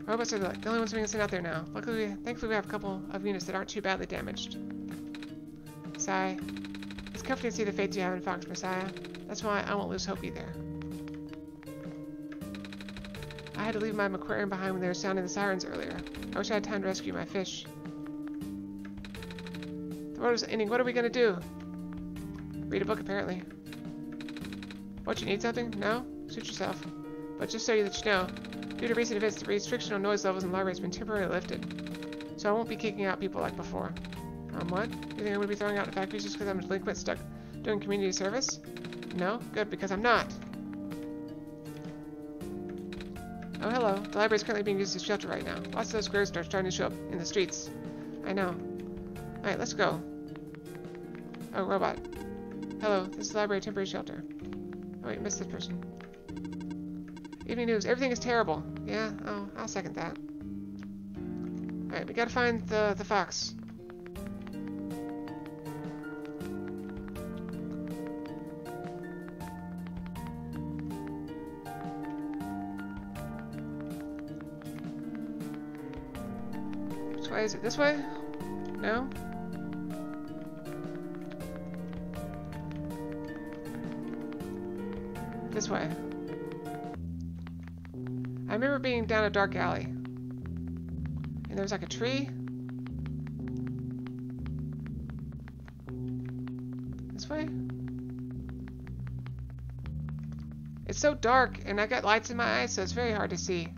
Robots are the only ones being sent out there now. Thankfully we have a couple of units that aren't too badly damaged. Sigh. It's comforting to see the faith you have in Fox, Messiah. That's why I won't lose hope either. I had to leave my aquarium behind when they were sounding the sirens earlier. I wish I had time to rescue my fish. The world is ending. What are we gonna do? Read a book, apparently. What, you need something? No? Suit yourself. But just so that you know, due to recent events, the restriction on noise levels in the library has been temporarily lifted. So I won't be kicking out people like before. What? You think I'm going to be throwing out the factories just because I'm a delinquent stuck doing community service? No? Good, because I'm not. Oh, hello. The library is currently being used as a shelter right now. Lots of those squares are starting to show up in the streets. I know. Alright, let's go. Oh, robot. Hello, this is the library temporary shelter. Oh, wait, missed this person. Evening news. Everything is terrible. Yeah, oh, I'll second that. Alright, we gotta find the fox. Which way is it? This way? No? This way. I remember being down a dark alley. And there was like a tree. This way? It's so dark and I got lights in my eyes, so it's very hard to see.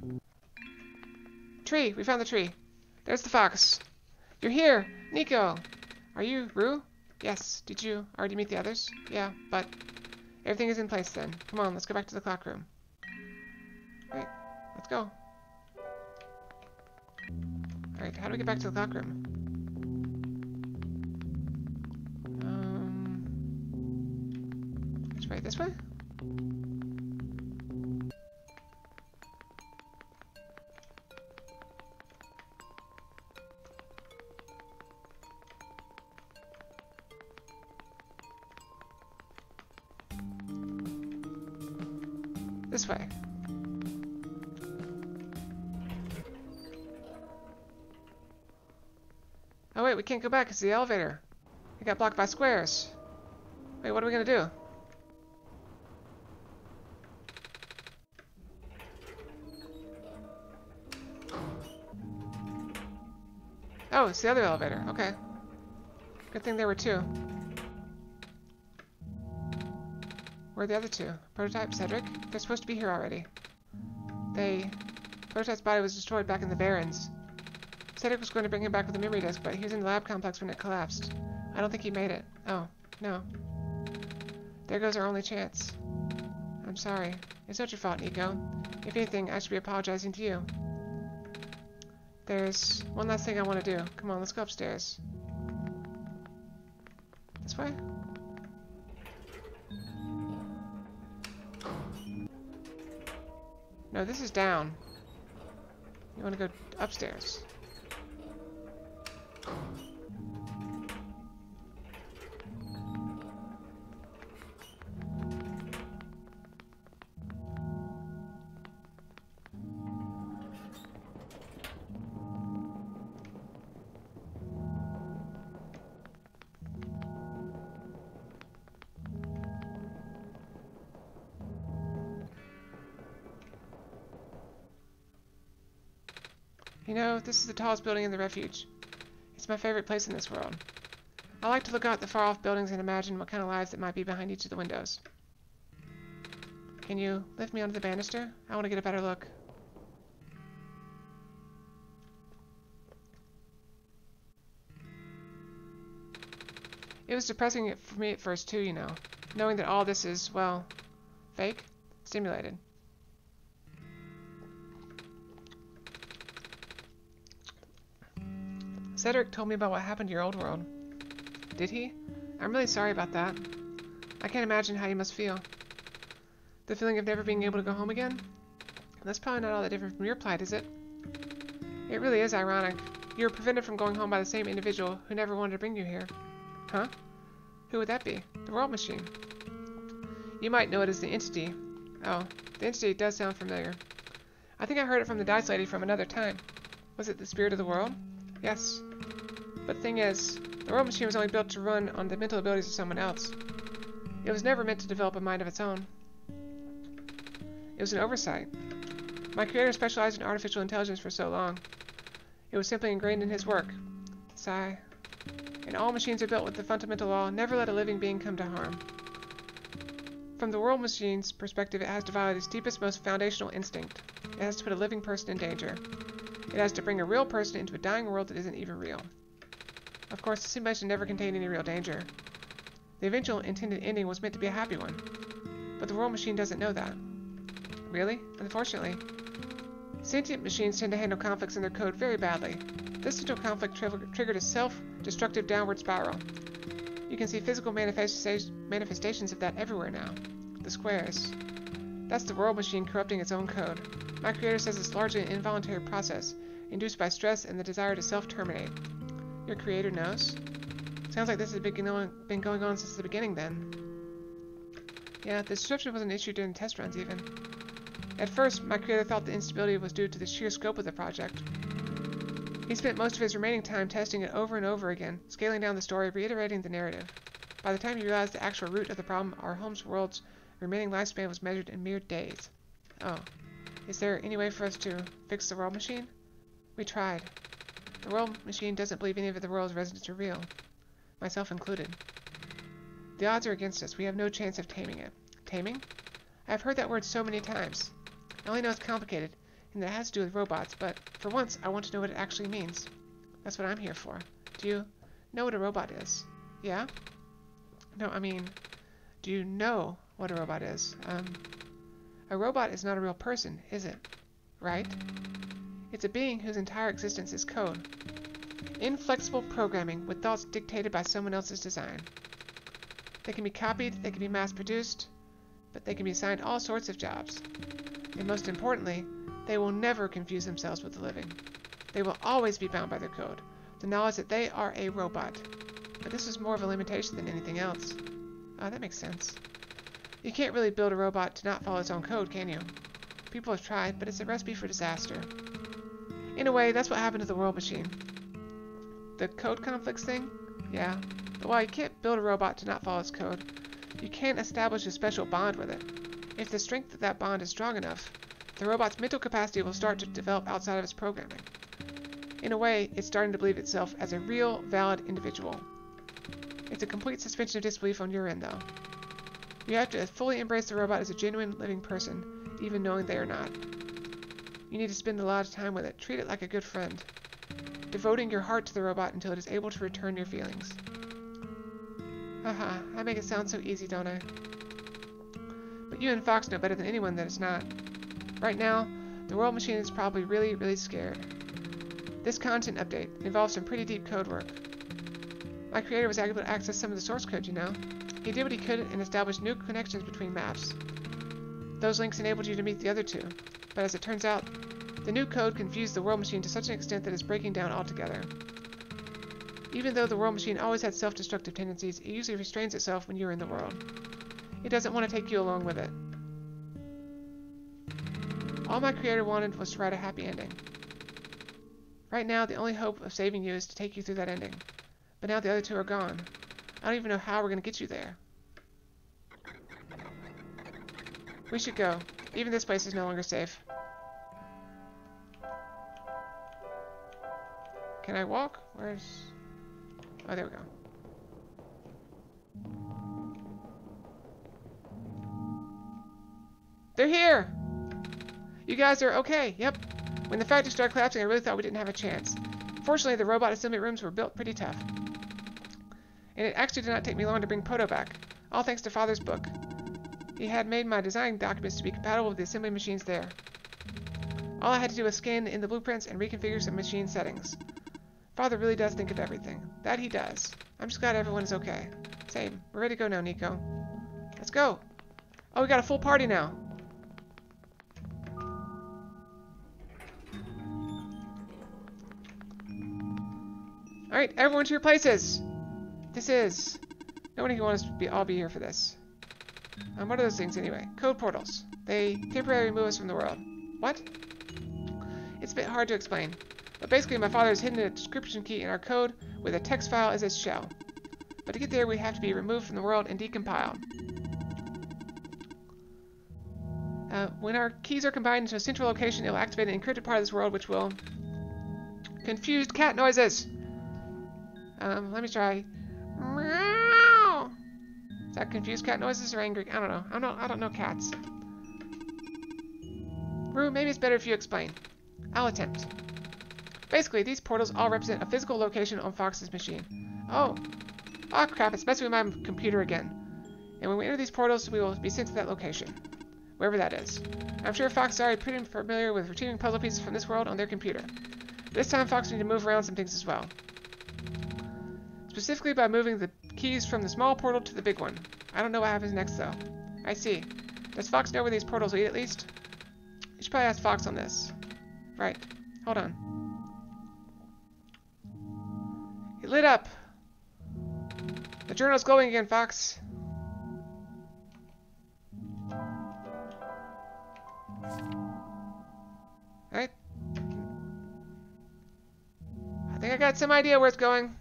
Tree! We found the tree. There's the fox. You're here! Nico! Are you Rue? Yes. Did you already meet the others? Yeah, but everything is in place then. Come on, let's go back to the clock room. Right. Let's go. Alright, how do we get back to the clock room? Which way? This way? This way. Oh wait, we can't go back. It's the elevator. It got blocked by squares. Wait, what are we gonna do? Oh, it's the other elevator. Okay. Good thing there were two. Where are the other two? Prototype, Cedric? They're supposed to be here already. Prototype's body was destroyed back in the Barrens. Cedric was going to bring him back with a memory disk, but he was in the lab complex when it collapsed. I don't think he made it. Oh, no. There goes our only chance. I'm sorry. It's not your fault, Nico. If anything, I should be apologizing to you. There's one last thing I want to do. Come on, let's go upstairs. This way? No, this is down. You want to go upstairs. You know, this is the tallest building in the refuge. It's my favorite place in this world. I like to look out at the far-off buildings and imagine what kind of lives that might be behind each of the windows. Can you lift me onto the banister? I want to get a better look. It was depressing for me at first too, you know, knowing that all this is, well, fake, stimulated. Cedric told me about what happened to your old world. Did he? I'm really sorry about that. I can't imagine how you must feel. The feeling of never being able to go home again? That's probably not all that different from your plight, is it? It really is ironic. You were prevented from going home by the same individual who never wanted to bring you here. Huh? Who would that be? The world machine. You might know it as the entity. Oh, the entity does sound familiar. I think I heard it from the dice lady from another time. Was it the spirit of the world? Yes. But the thing is, the world machine was only built to run on the mental abilities of someone else. It was never meant to develop a mind of its own. It was an oversight. My creator specialized in artificial intelligence for so long. It was simply ingrained in his work. Sigh. And all machines are built with the fundamental law, never let a living being come to harm. From the world machine's perspective, it has to violate its deepest, most foundational instinct. It has to put a living person in danger. It has to bring a real person into a dying world that isn't even real. Of course, the simulation never contained any real danger. The eventual intended ending was meant to be a happy one. But the world machine doesn't know that. Really? Unfortunately. Sentient machines tend to handle conflicts in their code very badly. This central conflict triggered a self-destructive downward spiral. You can see physical manifestations of that everywhere now. The squares. That's the world machine corrupting its own code. My creator says it's largely an involuntary process, induced by stress and the desire to self-terminate. Your creator knows? Sounds like this has been going on since the beginning, then. Yeah, the disruption was an issue during test runs, even. At first, my creator thought the instability was due to the sheer scope of the project. He spent most of his remaining time testing it over and over again, scaling down the story, reiterating the narrative. By the time he realized the actual root of the problem, our home's world's remaining lifespan was measured in mere days. Oh. Is there any way for us to fix the world machine? We tried. The world machine doesn't believe any of the world's residents are real. Myself included. The odds are against us. We have no chance of taming it. Taming? I've heard that word so many times. I only know it's complicated, and that it has to do with robots, but for once I want to know what it actually means. That's what I'm here for. Do you know what a robot is? Yeah? No, I mean, do you know what a robot is? A robot is not a real person, is it? Right? It's a being whose entire existence is code. Inflexible programming with thoughts dictated by someone else's design. They can be copied, they can be mass-produced, but they can be assigned all sorts of jobs. And most importantly, they will never confuse themselves with the living. They will always be bound by their code, the knowledge that they are a robot. But this is more of a limitation than anything else. Ah, that makes sense. You can't really build a robot to not follow its own code, can you? People have tried, but it's a recipe for disaster. In a way, that's what happened to the world machine. The code conflicts thing? Yeah. But while you can't build a robot to not follow its code, you can establish a special bond with it. If the strength of that bond is strong enough, the robot's mental capacity will start to develop outside of its programming. In a way, it's starting to believe itself as a real, valid individual. It's a complete suspension of disbelief on your end, though. You have to fully embrace the robot as a genuine, living person, even knowing they are not. You need to spend a lot of time with it. Treat it like a good friend, devoting your heart to the robot until it is able to return your feelings. Haha, I make it sound so easy, don't I? But you and Fox know better than anyone that it's not. Right now, the world machine is probably really, really scared. This content update involves some pretty deep code work. My creator was able to access some of the source code, you know. He did what he could and established new connections between maps. Those links enabled you to meet the other two, but as it turns out, the new code confused the world machine to such an extent that it's breaking down altogether. Even though the world machine always had self-destructive tendencies, it usually restrains itself when you're in the world. It doesn't want to take you along with it. All my creator wanted was to write a happy ending. Right now, the only hope of saving you is to take you through that ending. But now the other two are gone. I don't even know how we're going to get you there. We should go. Even this place is no longer safe. Can I walk? Where's... Oh, there we go. They're here! You guys are okay. Yep. When the factory started collapsing, I really thought we didn't have a chance. Fortunately, the robot assembly rooms were built pretty tough. And it actually did not take me long to bring Proto back. All thanks to Father's book. He had made my design documents to be compatible with the assembly machines there. All I had to do was scan in the blueprints and reconfigure some machine settings. Father really does think of everything. That he does. I'm just glad everyone is okay. Same. We're ready to go now, Nico. Let's go. Oh, we got a full party now. Alright, everyone to your places. This is... Nobody can want us to all be here for this. What are those things anyway? Code portals. They temporarily remove us from the world. What? It's a bit hard to explain. But basically my father has hidden a description key in our code with a text file as its shell. But to get there we have to be removed from the world and decompiled. When our keys are combined into a central location, it will activate an encrypted part of this world which will... Confused cat noises! Let me try. Meow! Is that confused cat noises or angry? I don't know. I don't know cats. Rue, maybe it's better if you explain. I'll attempt. Basically, these portals all represent a physical location on Fox's machine. Oh. Oh crap, it's messing with my computer again. And when we enter these portals, we will be sent to that location. Wherever that is. I'm sure Fox is already pretty familiar with retrieving puzzle pieces from this world on their computer. This time Fox will need to move around some things as well. Specifically by moving the keys from the small portal to the big one. I don't know what happens next though. I see. Does Fox know where these portals lead at least? You should probably ask Fox on this. Right. Hold on. It lit up. The journal's glowing again, Fox. Right. I think I got some idea where it's going.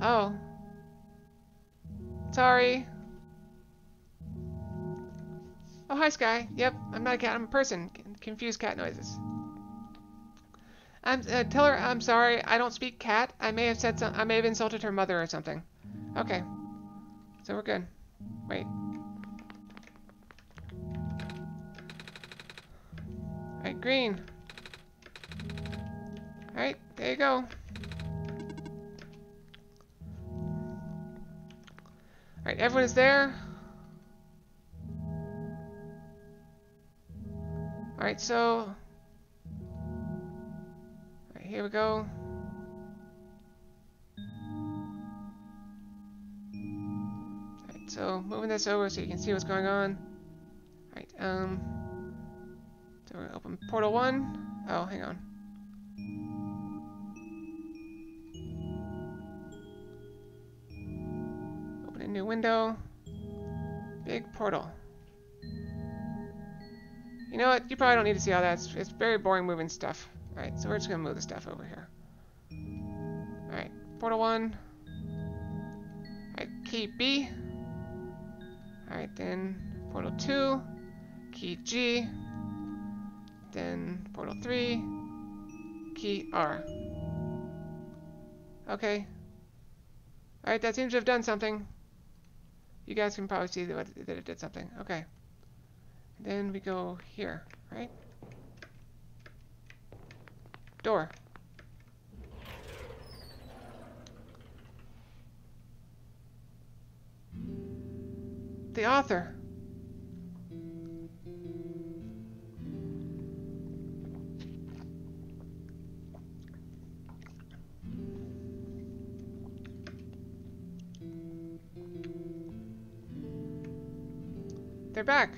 Oh. Sorry. Oh, hi, Sky. Yep, I'm not a cat, I'm a person. Confused cat noises. Tell her I'm sorry, I don't speak cat. I may have insulted her mother or something. Okay. So we're good. Wait. Alright, green. Alright, there you go. Alright, everyone is there. Alright, so... Alright, here we go. Alright, so moving this over so you can see what's going on. Alright, so we're gonna open portal 1. Oh, hang on. New window. Big portal. You know what? You probably don't need to see all that. It's very boring moving stuff. Alright, so we're just going to move the stuff over here. Alright, portal 1. Alright, key B. Alright, then portal 2. Key G. Then portal 3. Key R. Okay. Alright, that seems to have done something. You guys can probably see that it did something. Okay. Then we go here, right? Door. The author. They're back.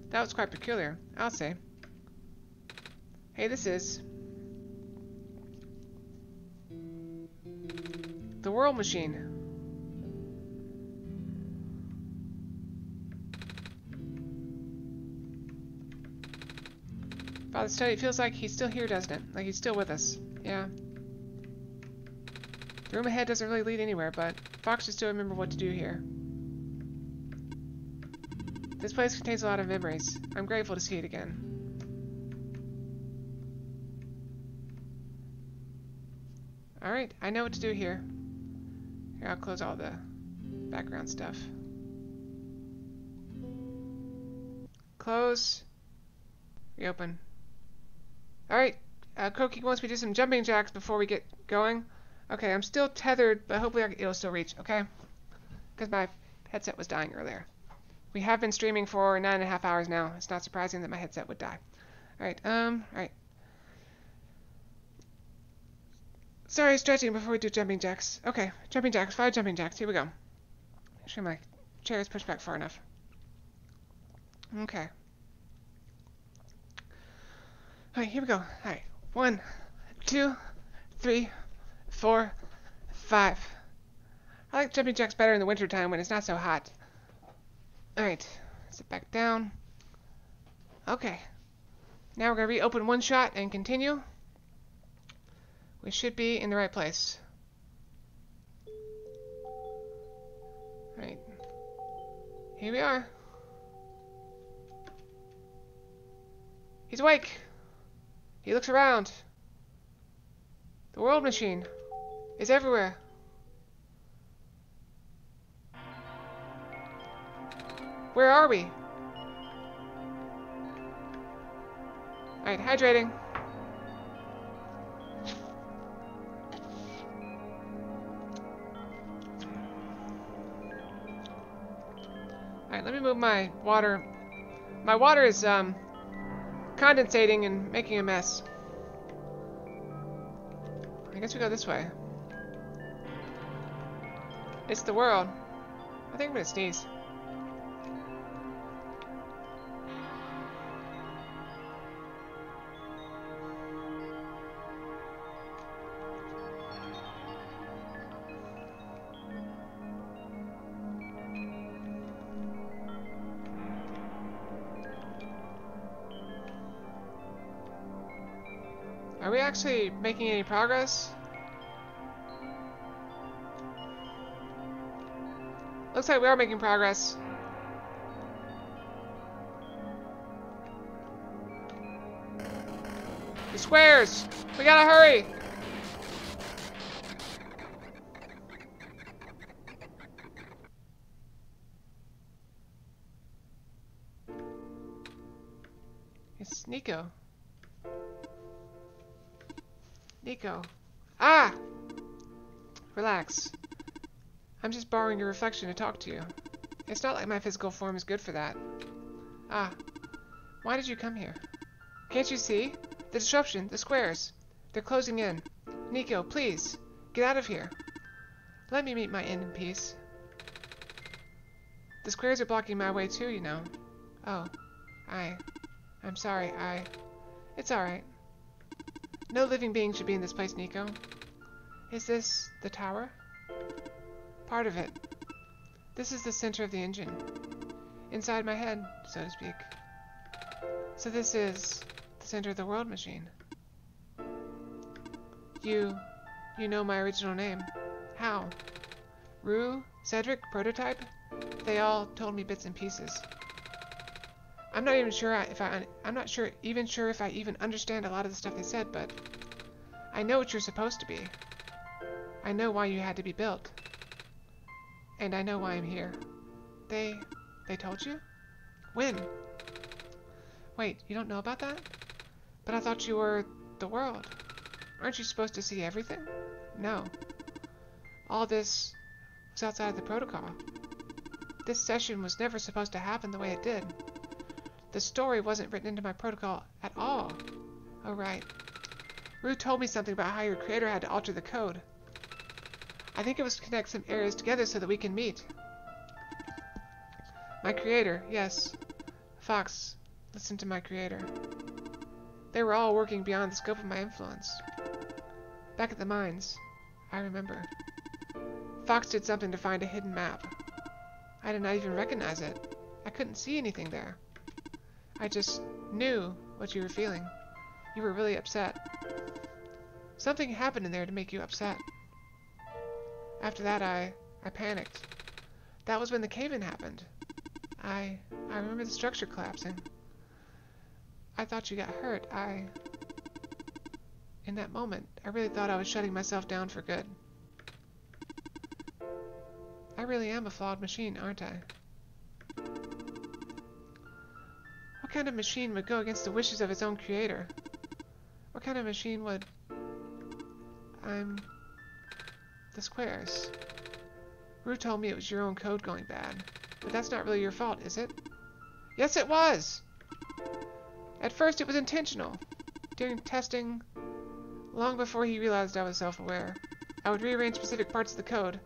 That was quite peculiar, I'll say. Hey, this is... the World Machine. Father Study, it feels like he's still here, doesn't it? Like he's still with us. Yeah. The room ahead doesn't really lead anywhere, but Fox should still remember what to do here. This place contains a lot of memories. I'm grateful to see it again. Alright, I know what to do here. Here, I'll close all the background stuff. Close. Reopen. Alright, Koki wants me to do some jumping jacks before we get going. Okay, I'm still tethered, but hopefully it'll still reach, okay? Because my headset was dying earlier. We have been streaming for 9.5 hours now. It's not surprising that my headset would die. Alright, alright. Sorry, stretching before we do jumping jacks. Okay, jumping jacks, 5 jumping jacks. Here we go. Make sure my chair is pushed back far enough. Okay. Alright, here we go. Alright, 1, 2, 3, 4, 5. I like jumping jacks better in the wintertime when it's not so hot. Alright, sit back down. Okay. Now we're going to reopen OneShot and continue. We should be in the right place. Alright. Here we are. He's awake. He looks around. The world machine is everywhere. Where are we? Alright, hydrating. Alright, let me move my water. My water is condensating and making a mess. I guess we go this way. It's the world. I think I'm gonna sneeze. Are we actually making any progress? Looks like we are making progress. The squares! We gotta hurry! It's Nico. Nico. Ah! Relax. I'm just borrowing your reflection to talk to you. It's not like my physical form is good for that. Ah. Why did you come here? Can't you see? The disruption, the squares. They're closing in. Nico, please. Get out of here. Let me meet my end in peace. The squares are blocking my way too, you know. Oh. I'm sorry, It's alright. No living being should be in this place, Nico. Is this the tower? Part of it. This is the center of the engine. Inside my head, so to speak. So this is the center of the world machine. You know my original name. How? Rue? Cedric? Prototype? They all told me bits and pieces. I'm not even sure if I even understand a lot of the stuff they said, but I know what you're supposed to be. I know why you had to be built. And I know why I'm here. They told you? When? Wait, you don't know about that? But I thought you were the world. Aren't you supposed to see everything? No. All this was outside the protocol. This session was never supposed to happen the way it did. The story wasn't written into my protocol at all. Oh, right. Rue told me something about how your creator had to alter the code. I think it was to connect some areas together so that we can meet. My creator, yes. Fox, listen to my creator. They were all working beyond the scope of my influence. Back at the mines, I remember. Fox did something to find a hidden map. I did not even recognize it. I couldn't see anything there. I just knew what you were feeling. You were really upset. Something happened in there to make you upset. After that, I I panicked. That was when the cave-in happened. I remember the structure collapsing. I thought you got hurt. In that moment, I really thought I was shutting myself down for good. I really am a flawed machine, aren't I? What kind of machine would go against the wishes of its own creator? What kind of machine would... The squares. Rue told me it was your own code going bad. But that's not really your fault, is it? Yes, it was! At first, it was intentional. During testing, long before he realized I was self-aware, I would rearrange specific parts of the code,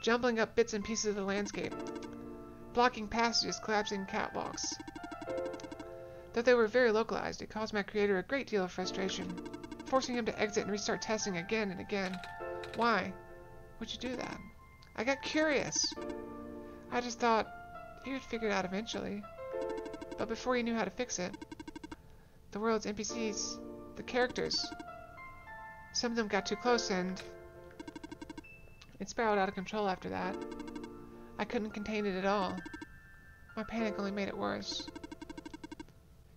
jumbling up bits and pieces of the landscape, blocking passages, collapsing catwalks. Though they were very localized, it caused my creator a great deal of frustration, forcing him to exit and restart testing again and again. Why would you do that? I got curious. I just thought he would figure it out eventually. But before he knew how to fix it, the world's NPCs, the characters, some of them got too close and it spiraled out of control after that. I couldn't contain it at all. My panic only made it worse.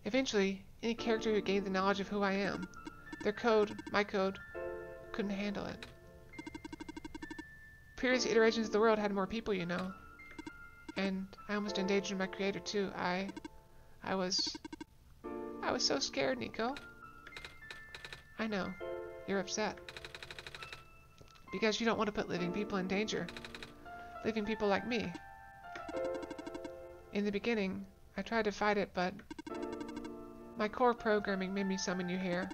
Eventually, any character who gained the knowledge of who I am, their code, my code, couldn't handle it. Previous iterations of the world had more people, you know. And I almost endangered my creator too. I was so scared, Nico. I know. You're upset. Because you don't want to put living people in danger. Living people like me. In the beginning, I tried to fight it, but my core programming made me summon you here.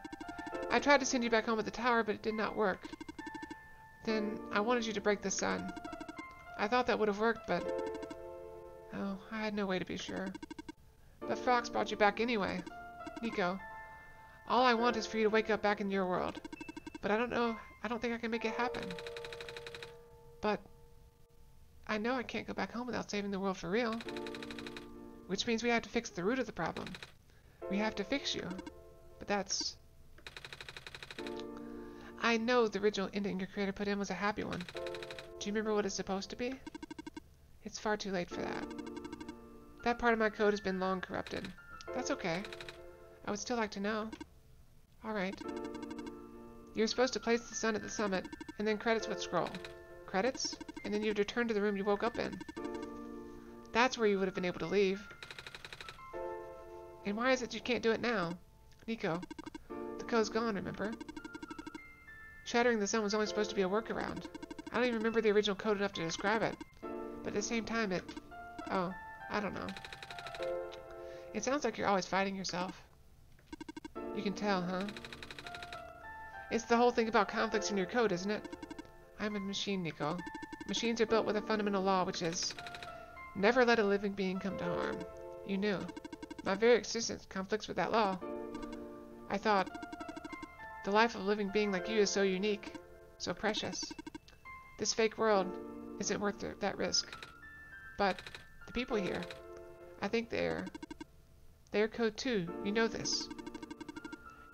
I tried to send you back home at the tower, but it did not work. Then I wanted you to break the sun. I thought that would have worked, but... oh, I had no way to be sure. But Fox brought you back anyway. Nico, all I want is for you to wake up back in your world. But I don't think I can make it happen. But I know I can't go back home without saving the world for real. Which means we have to fix the root of the problem. We have to fix you. But that's... I know the original ending your creator put in was a happy one. Do you remember what it's supposed to be? It's far too late for that. That part of my code has been long corrupted. That's okay. I would still like to know. Alright. You're supposed to place the sun at the summit, and then credits would scroll. Credits? And then you'd return to the room you woke up in. That's where you would have been able to leave. And why is it you can't do it now? Nico, the code's gone, remember? Shattering the sun was only supposed to be a workaround. I don't even remember the original code enough to describe it. But at the same time, it... oh, I don't know. It sounds like you're always fighting yourself. You can tell, huh? It's the whole thing about conflicts in your code, isn't it? I'm a machine, Nico. Machines are built with a fundamental law, which is... never let a living being come to harm. You knew. My very existence conflicts with that law. I thought... the life of a living being like you is so unique. So precious. This fake world isn't worth that risk. But the people here, I think they're code too. You know this.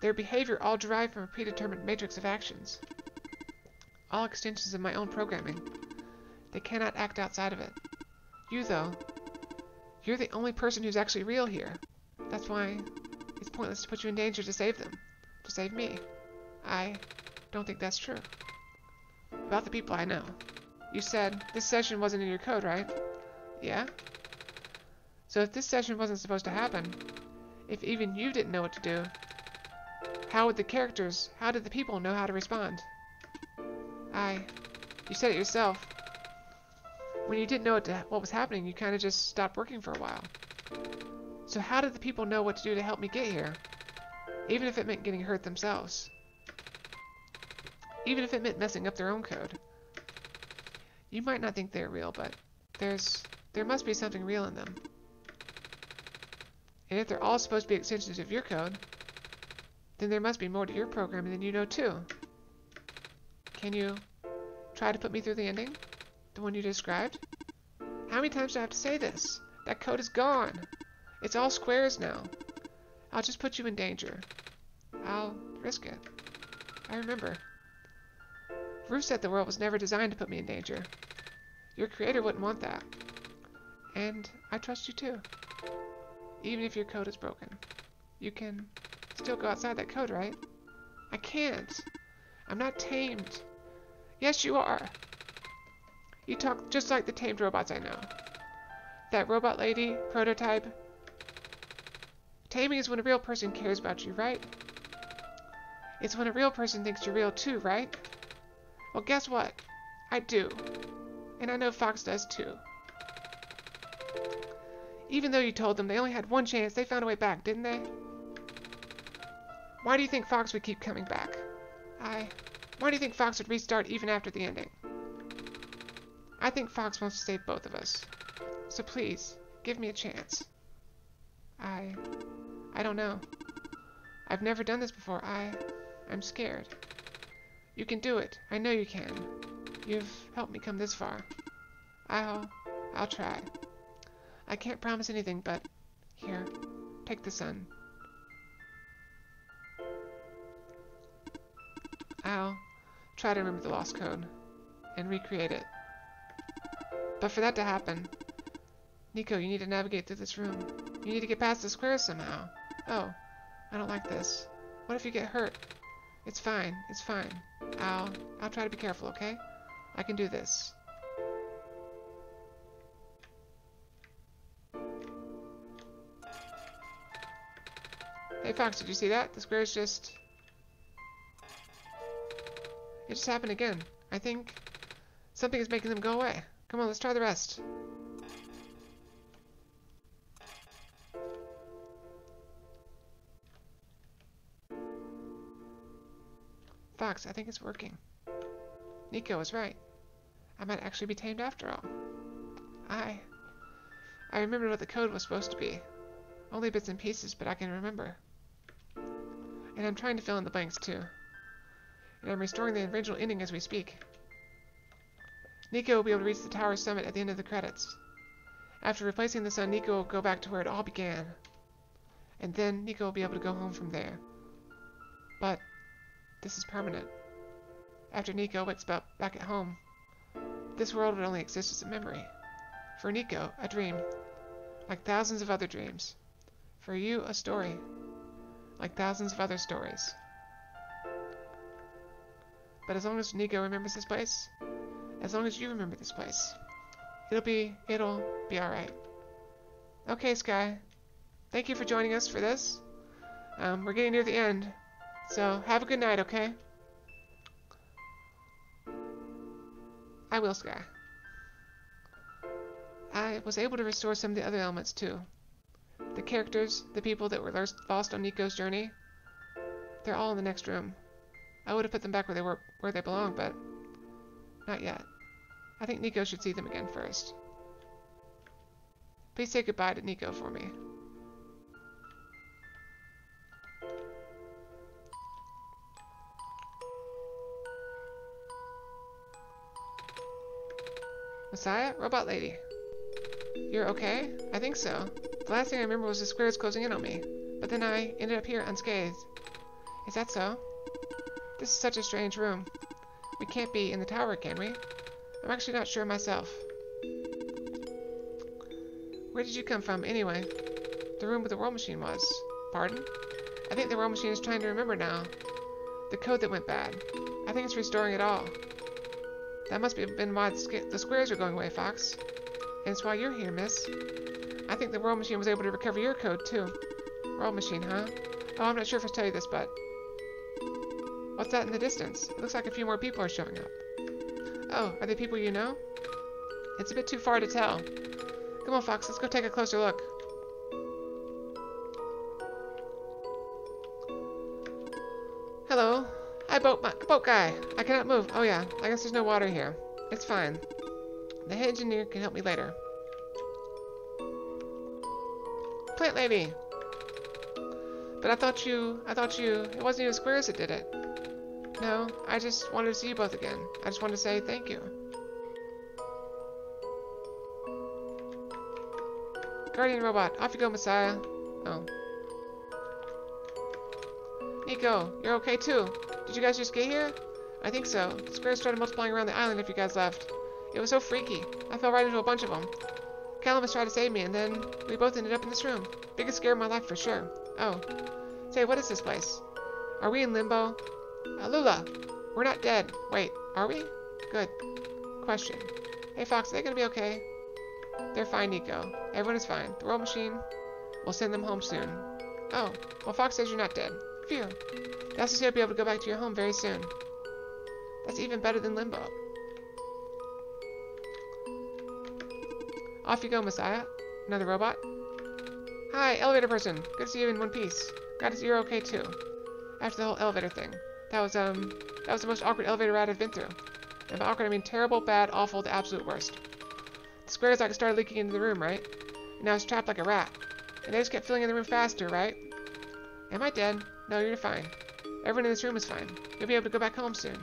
Their behavior all derived from a predetermined matrix of actions. All extensions of my own programming. They cannot act outside of it. You, though, you're the only person who's actually real here. That's why it's pointless to put you in danger to save them. To save me. I don't think that's true. About the people I know. You said this session wasn't in your code, right? Yeah? So if this session wasn't supposed to happen, if even you didn't know what to do, how did the people know how to respond? You said it yourself. When you didn't know what was happening, you kind of just stopped working for a while. So how did the people know what to do to help me get here? Even if it meant getting hurt themselves. Even if it meant messing up their own code. You might not think they're real, but there must be something real in them. And if they're all supposed to be extensions of your code, then there must be more to your programming than you know too. Can you try to put me through the ending? The one you described? How many times do I have to say this? That code is gone. It's all squares now. I'll just put you in danger. I'll risk it. I remember. Rue said the world was never designed to put me in danger. Your creator wouldn't want that. And I trust you too. Even if your code is broken. You can still go outside that code, right? I can't. I'm not tamed. Yes, you are. You talk just like the tamed robots I know. That robot lady, prototype. Taming is when a real person cares about you, right? It's when a real person thinks you're real too, right? Well, guess what? I do. And I know Fox does too. Even though you told them they only had one chance, they found a way back, didn't they? Why do you think Fox would keep coming back? Why do you think Fox would restart even after the ending? I think Fox wants to save both of us. So please, give me a chance. I don't know. I've never done this before. I'm scared. You can do it. I know you can. You've helped me come this far. I'll try. I can't promise anything, but here, take the sun. I'll try to remember the lost code and recreate it. But for that to happen, Nico, you need to navigate through this room. You need to get past the squares somehow. Oh, I don't like this. What if you get hurt? It's fine. It's fine. I'll try to be careful, okay? I can do this. Hey Fox, did you see that? The squares just... It just happened again. I think something is making them go away. Come on, let's try the rest. Fox, I think it's working. Nico was right. I might actually be tamed after all. I remembered what the code was supposed to be. Only bits and pieces, but I can remember. And I'm trying to fill in the blanks too. And I'm restoring the original ending as we speak. Nico will be able to reach the tower's summit at the end of the credits. After replacing the sun, Nico will go back to where it all began. And then Nico will be able to go home from there. But this is permanent. After Nico wakes up back at home, this world would only exist as a memory. For Nico, a dream. Like thousands of other dreams. For you, a story. Like thousands of other stories. But as long as Nico remembers this place, as long as you remember this place, it'll be alright. Okay, Sky. Thank you for joining us for this. We're getting near the end, so have a good night, okay? I will, Sky. I was able to restore some of the other elements too. The characters, the people that were lost on Nico's journey, they're all in the next room. I would have put them back where they belong, but not yet. I think Nico should see them again first. Please say goodbye to Nico for me. Messiah? Robot lady. You're okay? I think so. The last thing I remember was the squares closing in on me, but then I ended up here unscathed. Is that so? This is such a strange room. We can't be in the tower, can we? I'm actually not sure myself. Where did you come from, anyway? The room where the world machine was. Pardon? I think the world machine is trying to remember now. The code that went bad. I think it's restoring it all. That must have been why the squares are going away, Fox. And it's why you're here, miss. I think the world machine was able to recover your code, too. World machine, huh? Oh, I'm not sure if I tell you this, but... What's that in the distance? It looks like a few more people are showing up. Oh, are they people you know? It's a bit too far to tell. Come on, Fox, let's go take a closer look. Hello. Hi, boat guy. I cannot move. Oh yeah, I guess there's no water here. It's fine. The head engineer can help me later. Plant lady. But I thought it wasn't even squares that did it. No, I just wanted to see you both again. I just wanted to say thank you. Guardian robot, off you go, Messiah. Oh. Nico, you're okay too. Did you guys just get here? I think so. The squares started multiplying around the island after you guys left. It was so freaky. I fell right into a bunch of them. Calamus tried to save me, and then we both ended up in this room. Biggest scare of my life for sure. Oh. Say, what is this place? Are we in limbo? Lula, we're not dead. Wait, are we? Good. Question. Hey, Fox, are they gonna be okay? They're fine, Nico. Everyone is fine. The roll machine will send them home soon. Oh, well, Fox says you're not dead. Phew. That means you'll be able to go back to your home very soon. That's even better than limbo. Off you go, Messiah. Another robot. Hi, elevator person. Good to see you in one piece. Glad to see you're okay too. After the whole elevator thing. That was the most awkward elevator ride I've been through. And by awkward I mean terrible, bad, awful, the absolute worst. The squares like started leaking into the room, right? And I was trapped like a rat. And they just kept filling in the room faster, right? Am I dead? No, you're fine. Everyone in this room is fine. You'll be able to go back home soon.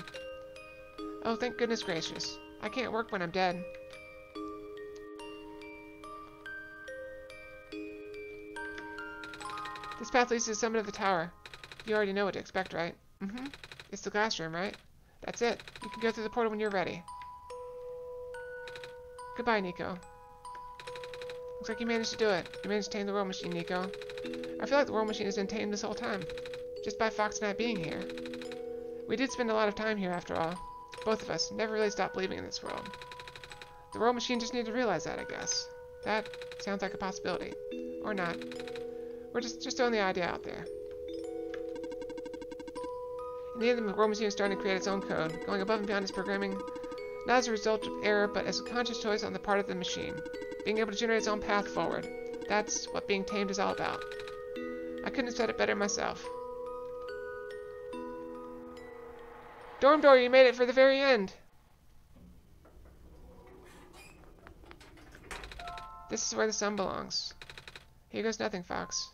Oh, thank goodness gracious. I can't work when I'm dead. This path leads to the summit of the tower. You already know what to expect, right? Mm-hmm. It's the classroom, right? That's it. You can go through the portal when you're ready. Goodbye, Nico. Looks like you managed to do it. You managed to tame the roll machine, Nico. I feel like the roll machine has been tamed this whole time. Just by Fox and I being here. We did spend a lot of time here, after all. Both of us never really stopped believing in this world. The roll machine just needed to realize that, I guess. That sounds like a possibility. Or not. We're just throwing the idea out there. In the end, the roll machine is starting to create its own code, going above and beyond its programming, not as a result of error, but as a conscious choice on the part of the machine, being able to generate its own path forward. That's what being tamed is all about. I couldn't have said it better myself. Dorm door, you made it for the very end! This is where the sun belongs. Here goes nothing, Fox.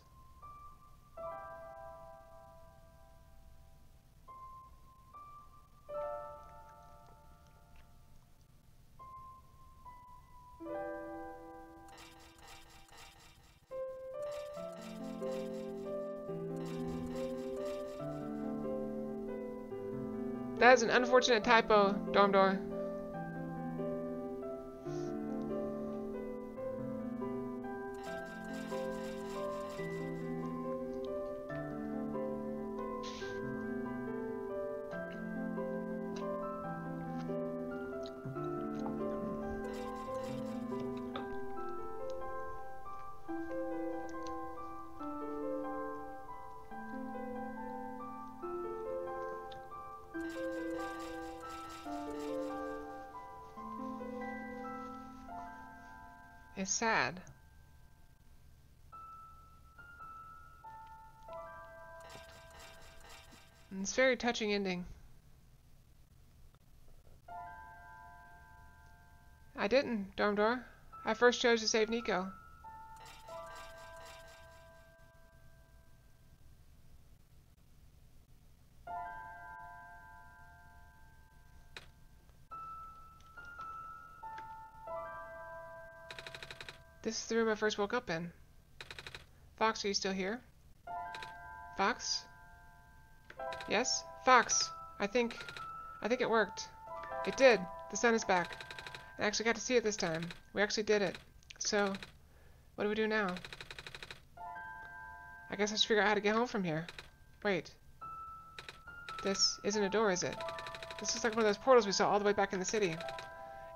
That is an unfortunate typo, dorm door. It's sad. And it's a very touching ending. I didn't, dorm door. I first chose to save Nico. This is the room I first woke up in. Fox, are you still here? Fox? Yes? Fox! I think it worked. It did. The sun is back. I actually got to see it this time. We actually did it. So, what do we do now? I guess I should figure out how to get home from here. Wait. This isn't a door, is it? This looks like one of those portals we saw all the way back in the city.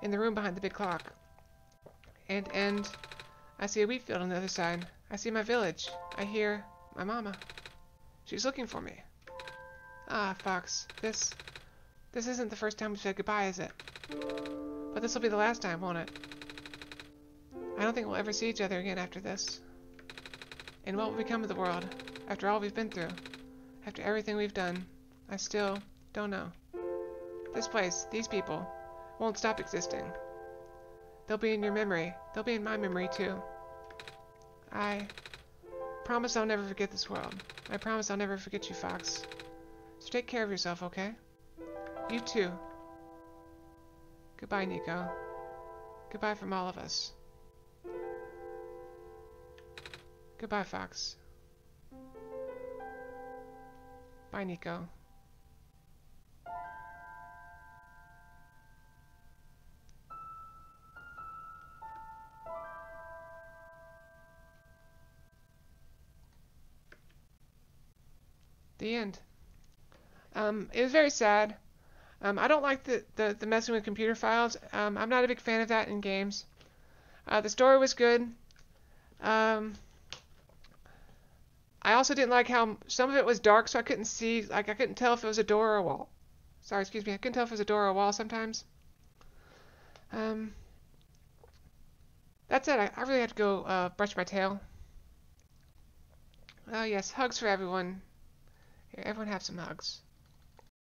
In the room behind the big clock. And I see a wheat field on the other side. I see my village. I hear my mama. She's looking for me. Ah, Fox, this isn't the first time we've said goodbye, is it? But this will be the last time, won't it? I don't think we'll ever see each other again after this. And what will become of the world, after all we've been through, after everything we've done, I still don't know. This place, these people, won't stop existing. They'll be in your memory. They'll be in my memory, too. I promise I'll never forget this world. I promise I'll never forget you, Fox. So take care of yourself, okay? You too. Goodbye, Nico. Goodbye from all of us. Goodbye, Fox. Bye, Nico. The end. It was very sad. I don't like the messing with computer files. I'm not a big fan of that in games. The story was good. I also didn't like how some of it was dark, so I couldn't see, like I couldn't tell if it was a door or a wall. Sorry, excuse me. I couldn't tell if it was a door or a wall sometimes. That's it. I really had to go brush my tail. Oh yes, hugs for everyone. Here, everyone have some hugs.